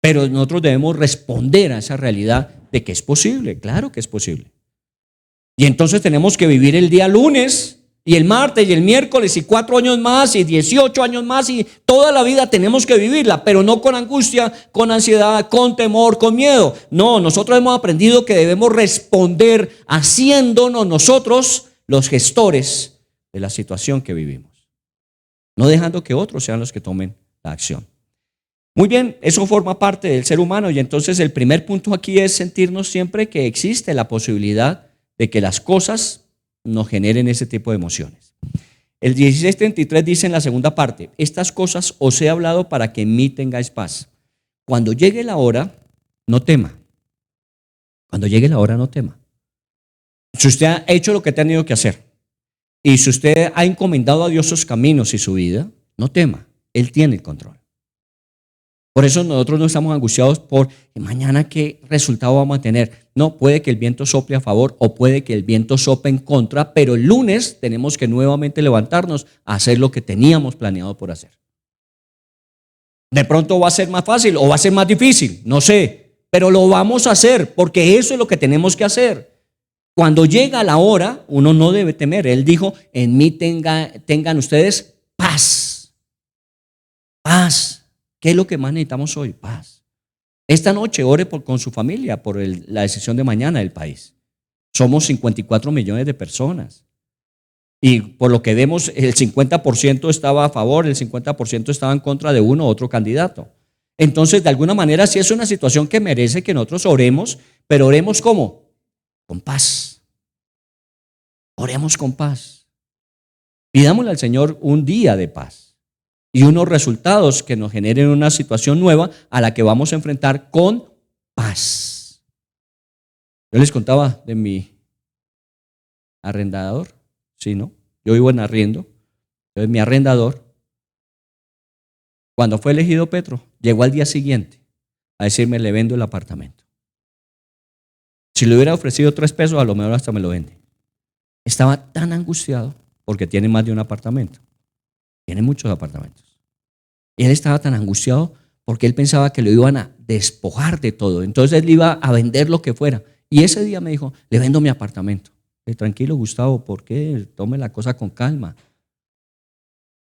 Pero nosotros debemos responder a esa realidad de que es posible. Claro que es posible. Y entonces tenemos que vivir el día lunes y el martes y el miércoles y 4 años más y 18 años más y toda la vida tenemos que vivirla, pero no con angustia, con ansiedad, con temor, con miedo. No, nosotros hemos aprendido que debemos responder haciéndonos nosotros los gestores de la situación que vivimos, no dejando que otros sean los que tomen la acción. Muy bien, eso forma parte del ser humano y entonces el primer punto aquí es sentirnos siempre que existe la posibilidad de que las cosas nos generen ese tipo de emociones. El 16:33 dice en la segunda parte: estas cosas os he hablado para que en mí tengáis paz. Cuando llegue la hora, no tema. Cuando llegue la hora, no tema. Si usted ha hecho lo que ha tenido que hacer y si usted ha encomendado a Dios sus caminos y su vida, no tema. Él tiene el control. Por eso nosotros no estamos angustiados por mañana qué resultado vamos a tener. No, puede que el viento sople a favor o puede que el viento sople en contra, pero el lunes tenemos que nuevamente levantarnos a hacer lo que teníamos planeado por hacer. De pronto va a ser más fácil o va a ser más difícil, no sé, pero lo vamos a hacer porque eso es lo que tenemos que hacer. Cuando llega la hora, uno no debe temer. Él dijo: en mí tengan ustedes paz. Paz. ¿Qué es lo que más necesitamos hoy? Paz. Esta noche ore con su familia por la decisión de mañana del país. Somos 54 millones de personas. Y por lo que vemos, el 50% estaba a favor, el 50% estaba en contra de uno u otro candidato. Entonces, de alguna manera, sí es una situación que merece que nosotros oremos, pero oremos ¿cómo? Con paz. Oremos con paz. Pidámosle al Señor un día de paz y unos resultados que nos generen una situación nueva a la que vamos a enfrentar con paz. Yo les contaba de mi arrendador, ¿sí, no? Yo vivo en arriendo, entonces mi arrendador, cuando fue elegido Petro, llegó al día siguiente a decirme: le vendo el apartamento. Si le hubiera ofrecido 3 pesos, a lo mejor hasta me lo vende. Estaba tan angustiado porque tiene más de un apartamento. Tiene muchos apartamentos. Y él estaba tan angustiado porque él pensaba que lo iban a despojar de todo. Entonces él iba a vender lo que fuera. Y ese día me dijo: le vendo mi apartamento. Tranquilo, Gustavo, ¿por qué? Tome la cosa con calma.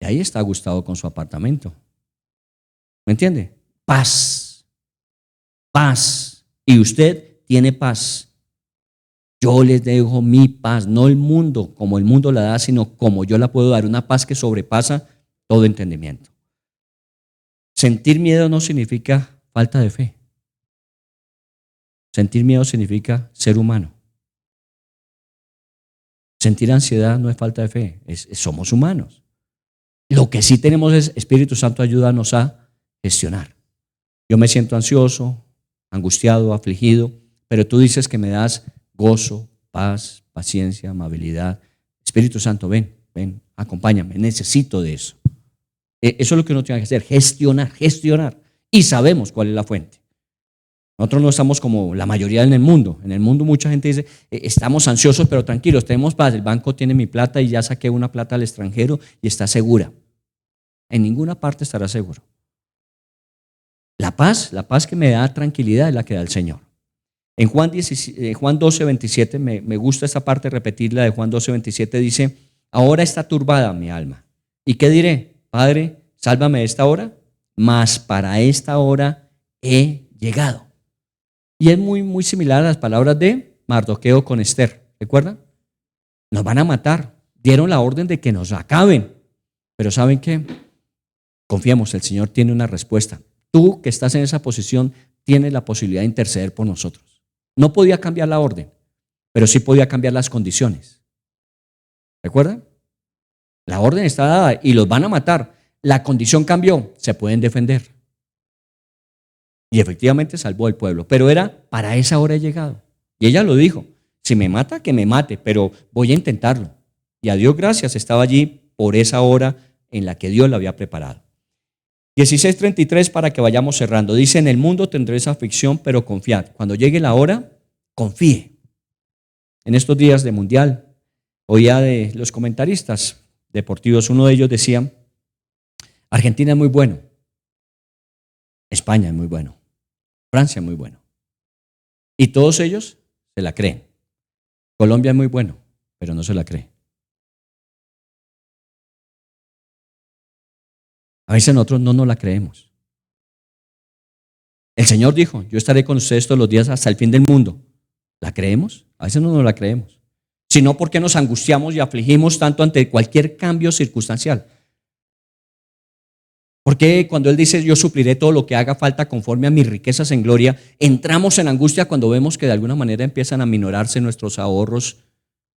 Y ahí está Gustavo con su apartamento. ¿Me entiende? Paz. Paz. Y usted tiene paz. Yo les dejo mi paz, no el mundo como el mundo la da, sino como yo la puedo dar, una paz que sobrepasa todo entendimiento. Sentir miedo no significa falta de fe. Sentir miedo significa ser humano. Sentir ansiedad no es falta de fe, somos humanos. Lo que sí tenemos es: Espíritu Santo, ayúdanos a gestionar. Yo me siento ansioso, angustiado, afligido, pero tú dices que me das gozo, paz, paciencia, amabilidad. Espíritu Santo, ven, acompáñame, necesito de eso. Eso es lo que uno tiene que hacer, gestionar. Y sabemos cuál es la fuente. Nosotros no estamos como la mayoría en el mundo. En el mundo mucha gente dice: estamos ansiosos, pero tranquilos, tenemos paz. El banco tiene mi plata y ya saqué una plata al extranjero y está segura. En ninguna parte estará seguro. La paz que me da tranquilidad es la que da el Señor. En Juan 12:27, me gusta esta parte, repetirla de Juan 12:27, dice: ahora está turbada mi alma. ¿Y qué diré? Padre, sálvame de esta hora, mas para esta hora he llegado. Y es muy, muy similar a las palabras de Mardoqueo con Esther. ¿Recuerdan? Nos van a matar. Dieron la orden de que nos acaben. Pero ¿saben qué? Confiemos, el Señor tiene una respuesta. Tú que estás en esa posición tienes la posibilidad de interceder por nosotros. No podía cambiar la orden, pero sí podía cambiar las condiciones. ¿Recuerdan? La orden está dada y los van a matar. La condición cambió, se pueden defender. Y efectivamente salvó al pueblo, pero era para esa hora he llegado. Y ella lo dijo: si me mata, que me mate, pero voy a intentarlo. Y a Dios gracias, estaba allí por esa hora en la que Dios la había preparado. 16:33 para que vayamos cerrando. Dice: en el mundo tendréis aflicción, pero confiad. Cuando llegue la hora, confíe. En estos días de mundial, oía de los comentaristas deportivos, uno de ellos decía, Argentina es muy bueno, España es muy bueno, Francia es muy bueno. Y todos ellos se la creen. Colombia es muy bueno, pero no se la cree. A veces nosotros no nos la creemos. El Señor dijo, yo estaré con ustedes todos los días hasta el fin del mundo. ¿La creemos? A veces no nos la creemos. Sino porque nos angustiamos y afligimos tanto ante cualquier cambio circunstancial. Porque cuando Él dice, yo supliré todo lo que haga falta conforme a mis riquezas en gloria, entramos en angustia cuando vemos que de alguna manera empiezan a minorarse nuestros ahorros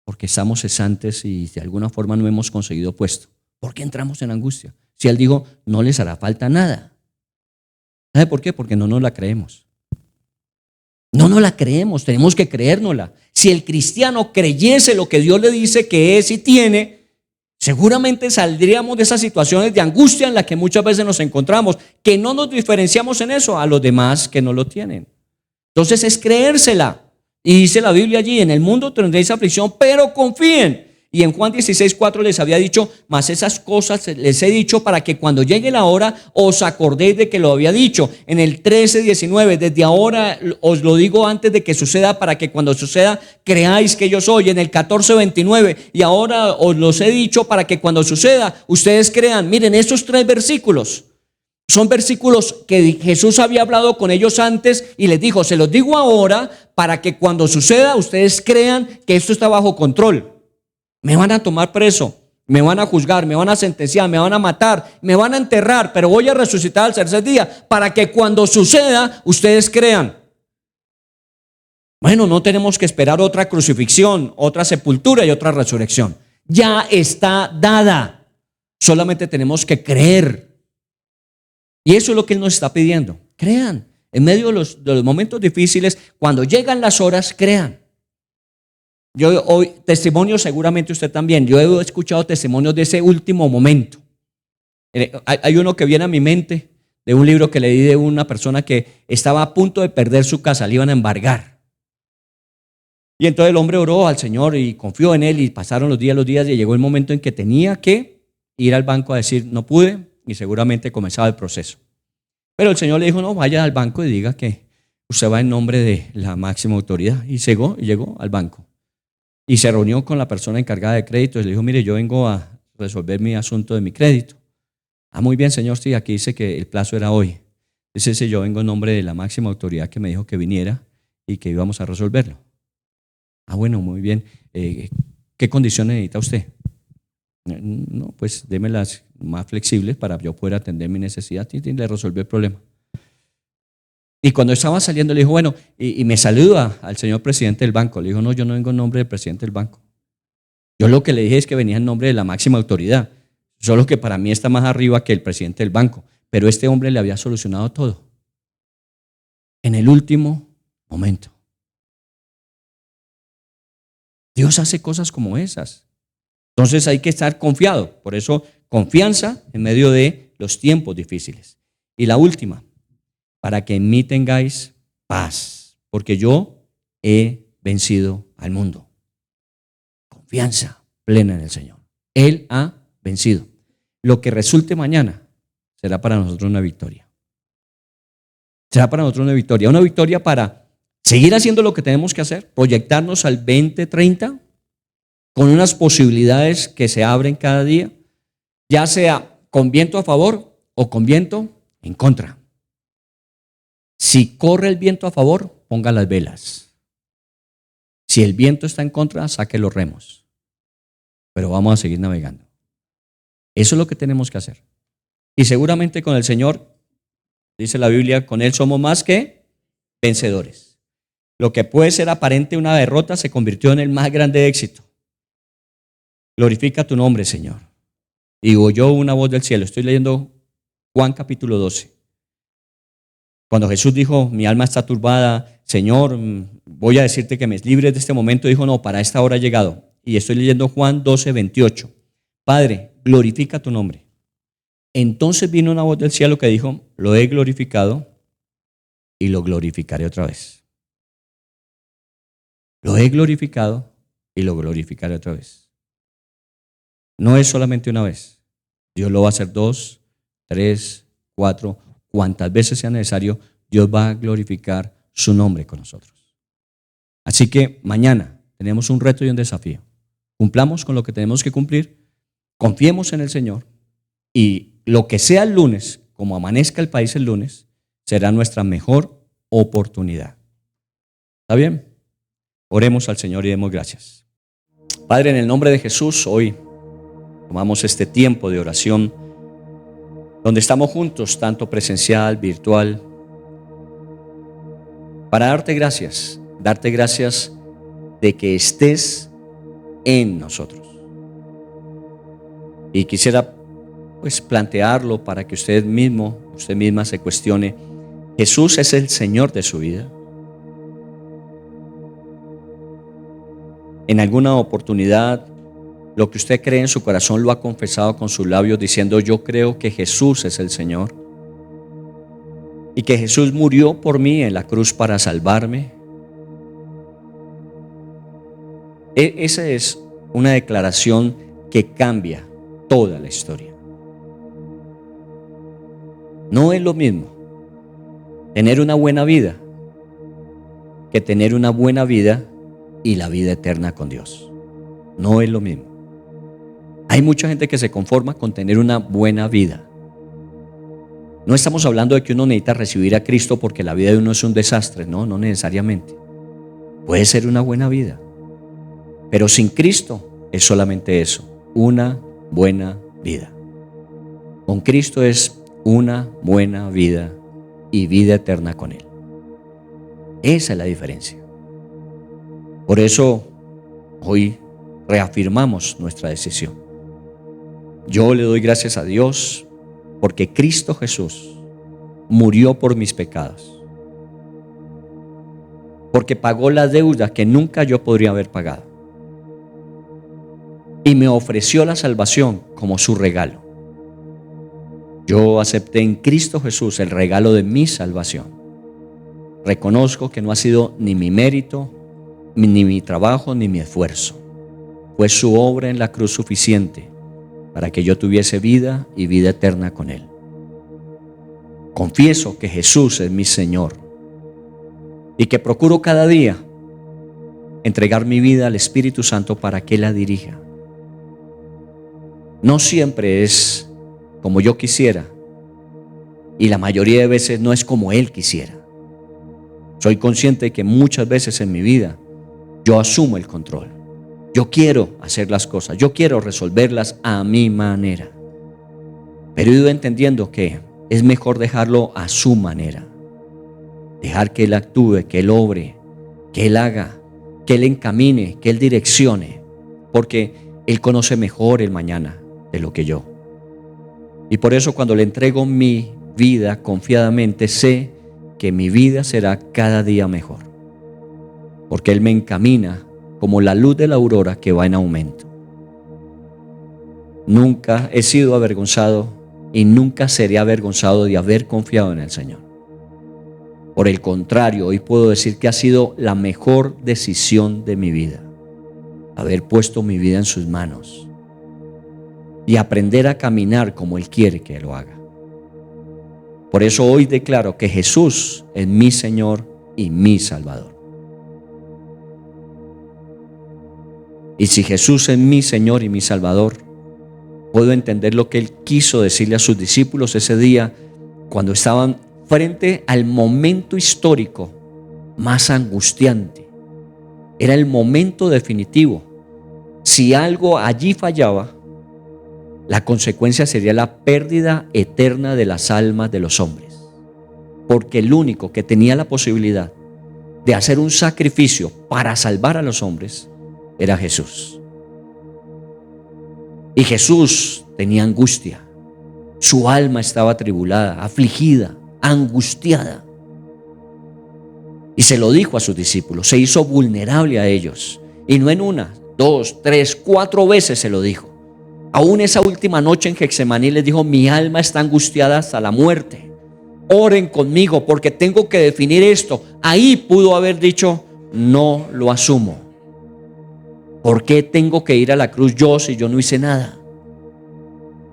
porque estamos cesantes y de alguna forma no hemos conseguido puesto. ¿Por qué entramos en angustia? Si Él dijo, no les hará falta nada. ¿Sabe por qué? Porque no nos la creemos. No nos la creemos, tenemos que creérnosla. Si el cristiano creyese lo que Dios le dice que es y tiene, seguramente saldríamos de esas situaciones de angustia en las que muchas veces nos encontramos, que no nos diferenciamos en eso a los demás que no lo tienen. Entonces es creérsela. Y dice la Biblia allí, en el mundo tendréis aflicción, pero confíen. Y en Juan 16:4 les había dicho, mas esas cosas les he dicho para que cuando llegue la hora os acordéis de que lo había dicho. En el 13:19, desde ahora os lo digo antes de que suceda, para que cuando suceda creáis que yo soy. En el 14:29, y ahora os los he dicho para que cuando suceda ustedes crean. Miren, estos 3 versículos son versículos que Jesús había hablado con ellos antes y les dijo, se los digo ahora para que cuando suceda ustedes crean que esto está bajo control. Me van a tomar preso, me van a juzgar, me van a sentenciar, me van a matar, me van a enterrar, pero voy a resucitar al tercer día para que cuando suceda ustedes crean. Bueno, no tenemos que esperar otra crucifixión, otra sepultura y otra resurrección. Ya está dada. Solamente tenemos que creer. Y eso es lo que Él nos está pidiendo. Crean. En medio de los momentos difíciles, cuando llegan las horas, crean. Yo hoy, testimonios, seguramente usted también. Yo he escuchado testimonios de ese último momento. Hay uno que viene a mi mente de un libro que leí de una persona que estaba a punto de perder su casa, le iban a embargar. Y entonces el hombre oró al Señor y confió en Él y pasaron los días y llegó el momento en que tenía que ir al banco a decir no pude y seguramente comenzaba el proceso. Pero el Señor le dijo no, vaya al banco y diga que usted va en nombre de la máxima autoridad. Y llegó al banco. Y se reunió con la persona encargada de crédito y le dijo, mire, yo vengo a resolver mi asunto de mi crédito. Ah, muy bien, señor, sí, aquí dice que el plazo era hoy. Dice, sí, yo vengo en nombre de la máxima autoridad que me dijo que viniera y que íbamos a resolverlo. Ah, bueno, muy bien. ¿Qué condiciones necesita usted? No, pues déme las más flexibles para yo poder atender mi necesidad y le resolver el problema. Y cuando estaba saliendo le dijo, bueno, y me saluda al señor presidente del banco. Le dijo, no, yo no vengo en nombre del presidente del banco. Yo lo que le dije es que venía en nombre de la máxima autoridad, solo que para mí está más arriba que el presidente del banco. Pero este hombre le había solucionado todo en el último momento. Dios hace cosas como esas. Entonces hay que estar confiado. Por eso, confianza en medio de los tiempos difíciles. Y la última, para que en mí tengáis paz, porque yo he vencido al mundo. Confianza plena en el Señor. Él ha vencido. Lo que resulte mañana será para nosotros una victoria. Será para nosotros una victoria para seguir haciendo lo que tenemos que hacer, proyectarnos al 2030 con unas posibilidades que se abren cada día, ya sea con viento a favor o con viento en contra. Si corre el viento a favor, ponga las velas. Si el viento está en contra, saque los remos. Pero vamos a seguir navegando. Eso es lo que tenemos que hacer. Y seguramente con el Señor, dice la Biblia, con Él somos más que vencedores. Lo que puede ser aparente una derrota se convirtió en el más grande éxito. Glorifica tu nombre, Señor. Y oyó una voz del cielo. Estoy leyendo Juan capítulo 12. Cuando Jesús dijo, mi alma está turbada, Señor, voy a decirte que me libres de este momento, dijo, no, para esta hora ha llegado. Y estoy leyendo Juan 12, 28. Padre, glorifica tu nombre. Entonces vino una voz del cielo que dijo, lo he glorificado y lo glorificaré otra vez. Lo he glorificado y lo glorificaré otra vez. No es solamente una vez. Dios lo va a hacer 2, 3, 4, cuantas veces sea necesario. Dios va a glorificar su nombre con nosotros. Así que mañana tenemos un reto y un desafío. Cumplamos con lo que tenemos que cumplir, confiemos en el Señor y lo que sea el lunes, como amanezca el país el lunes, será nuestra mejor oportunidad. ¿Está bien? Oremos al Señor y demos gracias. Padre, en el nombre de Jesús, hoy tomamos este tiempo de oración donde estamos juntos, tanto presencial, virtual, para darte gracias de que estés en nosotros. Y quisiera pues plantearlo para que usted misma se cuestione: ¿Jesús es el Señor de su vida? En alguna oportunidad, lo que usted cree en su corazón lo ha confesado con sus labios diciendo: yo creo que Jesús es el Señor y que Jesús murió por mí en la cruz para salvarme. Esa es una declaración que cambia toda la historia. No es lo mismo tener una buena vida que tener una buena vida y la vida eterna con Dios. No es lo mismo. Hay mucha gente que se conforma con tener una buena vida. No estamos hablando de que uno necesita recibir a Cristo porque la vida de uno es un desastre. No necesariamente. Puede ser una buena vida, pero sin Cristo es solamente eso, una buena vida. Con Cristo es una buena vida y vida eterna con Él. Esa es la diferencia. Por eso hoy reafirmamos nuestra decisión. Yo le doy gracias a Dios porque Cristo Jesús murió por mis pecados, porque pagó la deuda que nunca yo podría haber pagado y me ofreció la salvación como su regalo. Yo acepté en Cristo Jesús el regalo de mi salvación. Reconozco que no ha sido ni mi mérito, ni mi trabajo, ni mi esfuerzo. Fue su obra en la cruz suficiente para que yo tuviese vida y vida eterna con Él. Confieso que Jesús es mi Señor y que procuro cada día entregar mi vida al Espíritu Santo para que la dirija. No siempre es como yo quisiera y la mayoría de veces no es como Él quisiera. Soy consciente de que muchas veces en mi vida yo asumo el control. Yo quiero hacer las cosas, yo quiero resolverlas a mi manera. Pero he ido entendiendo que es mejor dejarlo a su manera. Dejar que Él actúe, que Él obre, que Él haga, que Él encamine, que Él direccione. Porque Él conoce mejor el mañana de lo que yo. Y por eso cuando le entrego mi vida confiadamente, sé que mi vida será cada día mejor. Porque Él me encamina como la luz de la aurora que va en aumento. Nunca he sido avergonzado y nunca seré avergonzado de haber confiado en el Señor. Por el contrario, hoy puedo decir que ha sido la mejor decisión de mi vida, haber puesto mi vida en sus manos y aprender a caminar como Él quiere que lo haga. Por eso hoy declaro que Jesús es mi Señor y mi Salvador. Y si Jesús es mi Señor y mi Salvador, puedo entender lo que Él quiso decirle a sus discípulos ese día cuando estaban frente al momento histórico más angustiante. Era el momento definitivo. Si algo allí fallaba, la consecuencia sería la pérdida eterna de las almas de los hombres. Porque el único que tenía la posibilidad de hacer un sacrificio para salvar a los hombres era Jesús. Y Jesús tenía angustia. Su alma estaba atribulada, afligida, angustiada. Y se lo dijo a sus discípulos, se hizo vulnerable a ellos. Y no en una, 2, 3, 4 veces se lo dijo. Aún esa última noche en Getsemaní les dijo: mi alma está angustiada hasta la muerte. Oren conmigo porque tengo que definir esto. Ahí pudo haber dicho: no lo asumo. ¿Por qué tengo que ir a la cruz yo si yo no hice nada?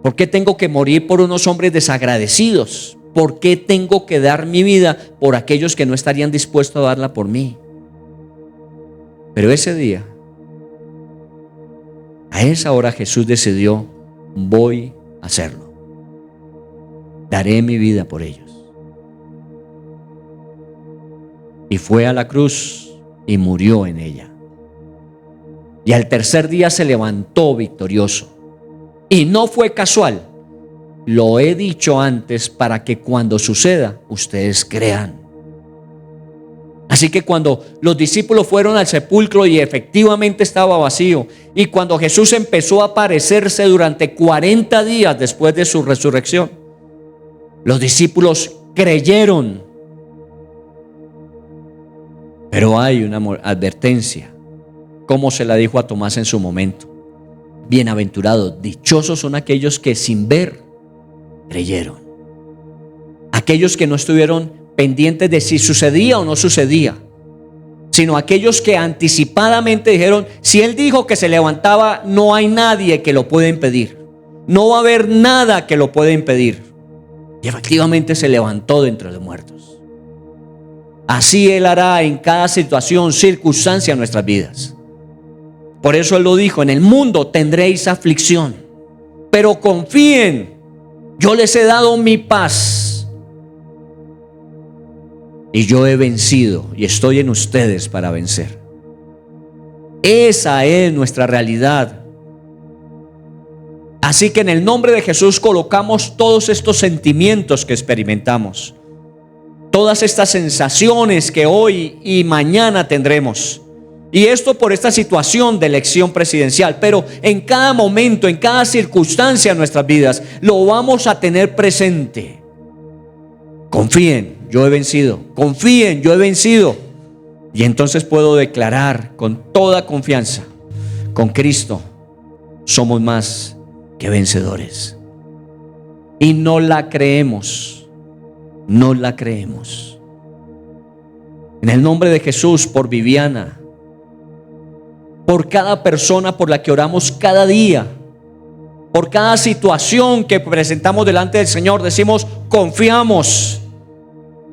¿Por qué tengo que morir por unos hombres desagradecidos? ¿Por qué tengo que dar mi vida por aquellos que no estarían dispuestos a darla por mí? Pero ese día, a esa hora Jesús decidió: voy a hacerlo. Daré mi vida por ellos. Y fue a la cruz y murió en ella. Y al tercer día se levantó victorioso. Y no fue casual. Lo he dicho antes para que cuando suceda ustedes crean. Así que cuando los discípulos fueron al sepulcro y efectivamente estaba vacío, y cuando Jesús empezó a aparecerse durante 40 días después de su resurrección, los discípulos creyeron. Pero hay una advertencia, como se la dijo a Tomás en su momento: bienaventurados, dichosos son aquellos que sin ver creyeron. Aquellos que no estuvieron pendientes de si sucedía o no sucedía, sino aquellos que anticipadamente dijeron: si Él dijo que se levantaba, no hay nadie que lo pueda impedir, no va a haber nada que lo pueda impedir. Y efectivamente se levantó de entre los muertos. Así Él hará en cada situación, circunstancia en nuestras vidas. Por eso Él lo dijo: en el mundo tendréis aflicción, pero confíen, yo les he dado mi paz. Y yo he vencido y estoy en ustedes para vencer. Esa es nuestra realidad. Así que en el nombre de Jesús colocamos todos estos sentimientos que experimentamos, todas estas sensaciones que hoy y mañana tendremos. Y esto por esta situación de elección presidencial. Pero en cada momento, en cada circunstancia de nuestras vidas, lo vamos a tener presente. Confíen, yo he vencido. Confíen, yo he vencido. Y entonces puedo declarar con toda confianza: con Cristo somos más que vencedores. Y no la creemos. No la creemos. En el nombre de Jesús, por Viviana, por cada persona por la que oramos cada día, por cada situación que presentamos delante del Señor, decimos: confiamos,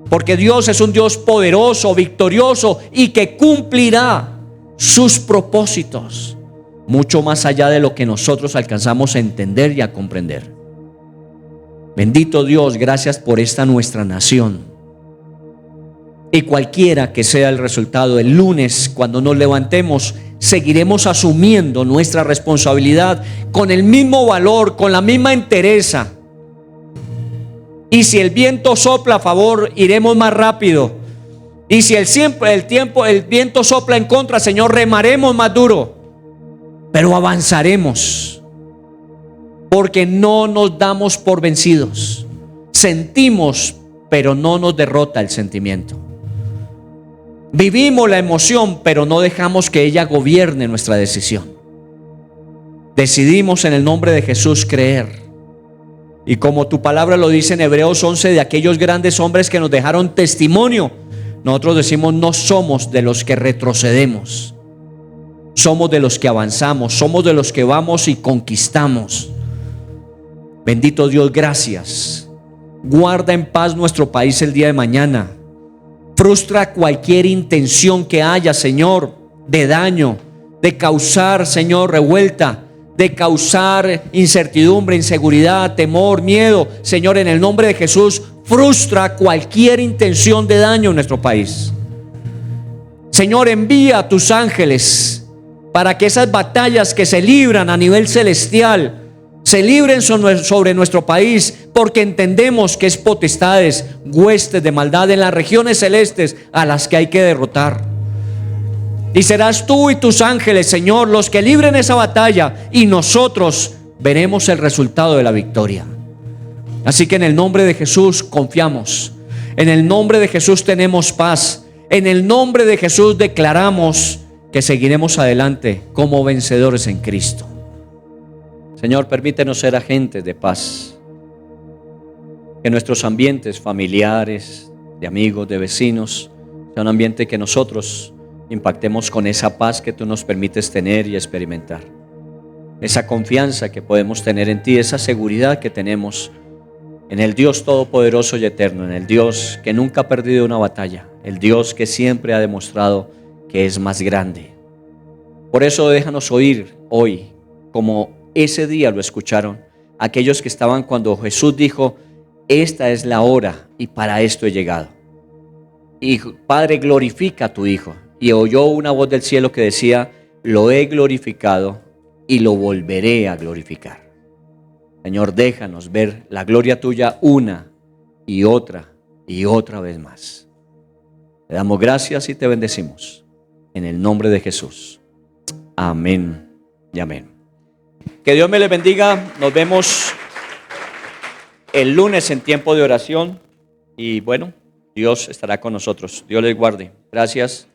porque Dios es un Dios poderoso, victorioso, y que cumplirá sus propósitos mucho más allá de lo que nosotros alcanzamos a entender y a comprender. Bendito Dios, gracias por esta nuestra nación. Y cualquiera que sea el resultado, el lunes cuando nos levantemos, seguiremos asumiendo nuestra responsabilidad con el mismo valor, con la misma entereza. Y si el viento sopla a favor, iremos más rápido. Y si el viento sopla en contra, Señor, remaremos más duro. Pero avanzaremos, porque no nos damos por vencidos. Sentimos, pero no nos derrota el sentimiento. Vivimos la emoción, pero no dejamos que ella gobierne nuestra decisión. Decidimos en el nombre de Jesús creer. Y como tu palabra lo dice en Hebreos 11, de aquellos grandes hombres que nos dejaron testimonio, nosotros decimos: no somos de los que retrocedemos, somos de los que avanzamos, somos de los que vamos y conquistamos. Bendito Dios, gracias. Guarda en paz nuestro país el día de mañana. Frustra cualquier intención que haya, Señor, de daño, de causar, Señor, revuelta, de causar incertidumbre, inseguridad, temor, miedo. Señor, en el nombre de Jesús, frustra cualquier intención de daño en nuestro país. Señor, envía a tus ángeles para que esas batallas que se libran a nivel celestial se libren sobre nuestro país, porque entendemos que es potestades, huestes de maldad en las regiones celestes a las que hay que derrotar. Y serás tú y tus ángeles, Señor, los que libren esa batalla, y nosotros veremos el resultado de la victoria. Así que en el nombre de Jesús confiamos, en el nombre de Jesús tenemos paz, en el nombre de Jesús declaramos que seguiremos adelante como vencedores en Cristo. Señor, permítenos ser agentes de paz, que nuestros ambientes familiares, de amigos, de vecinos, sea un ambiente que nosotros impactemos con esa paz que tú nos permites tener y experimentar. esa confianza que podemos tener en ti, esa seguridad que tenemos en el Dios todopoderoso y eterno, en el Dios que nunca ha perdido una batalla, el Dios que siempre ha demostrado que es más grande. Por eso déjanos oír hoy, como ese día lo escucharon, aquellos que estaban cuando Jesús dijo: esta es la hora y para esto he llegado. Y Padre, glorifica a tu Hijo. Y oyó una voz del cielo que decía: lo he glorificado y lo volveré a glorificar. Señor, déjanos ver la gloria tuya una y otra vez más. Te damos gracias y te bendecimos. En el nombre de Jesús. Amén y amén. Que Dios me les bendiga. Nos vemos el lunes en tiempo de oración. Y bueno, Dios estará con nosotros. Dios les guarde. Gracias.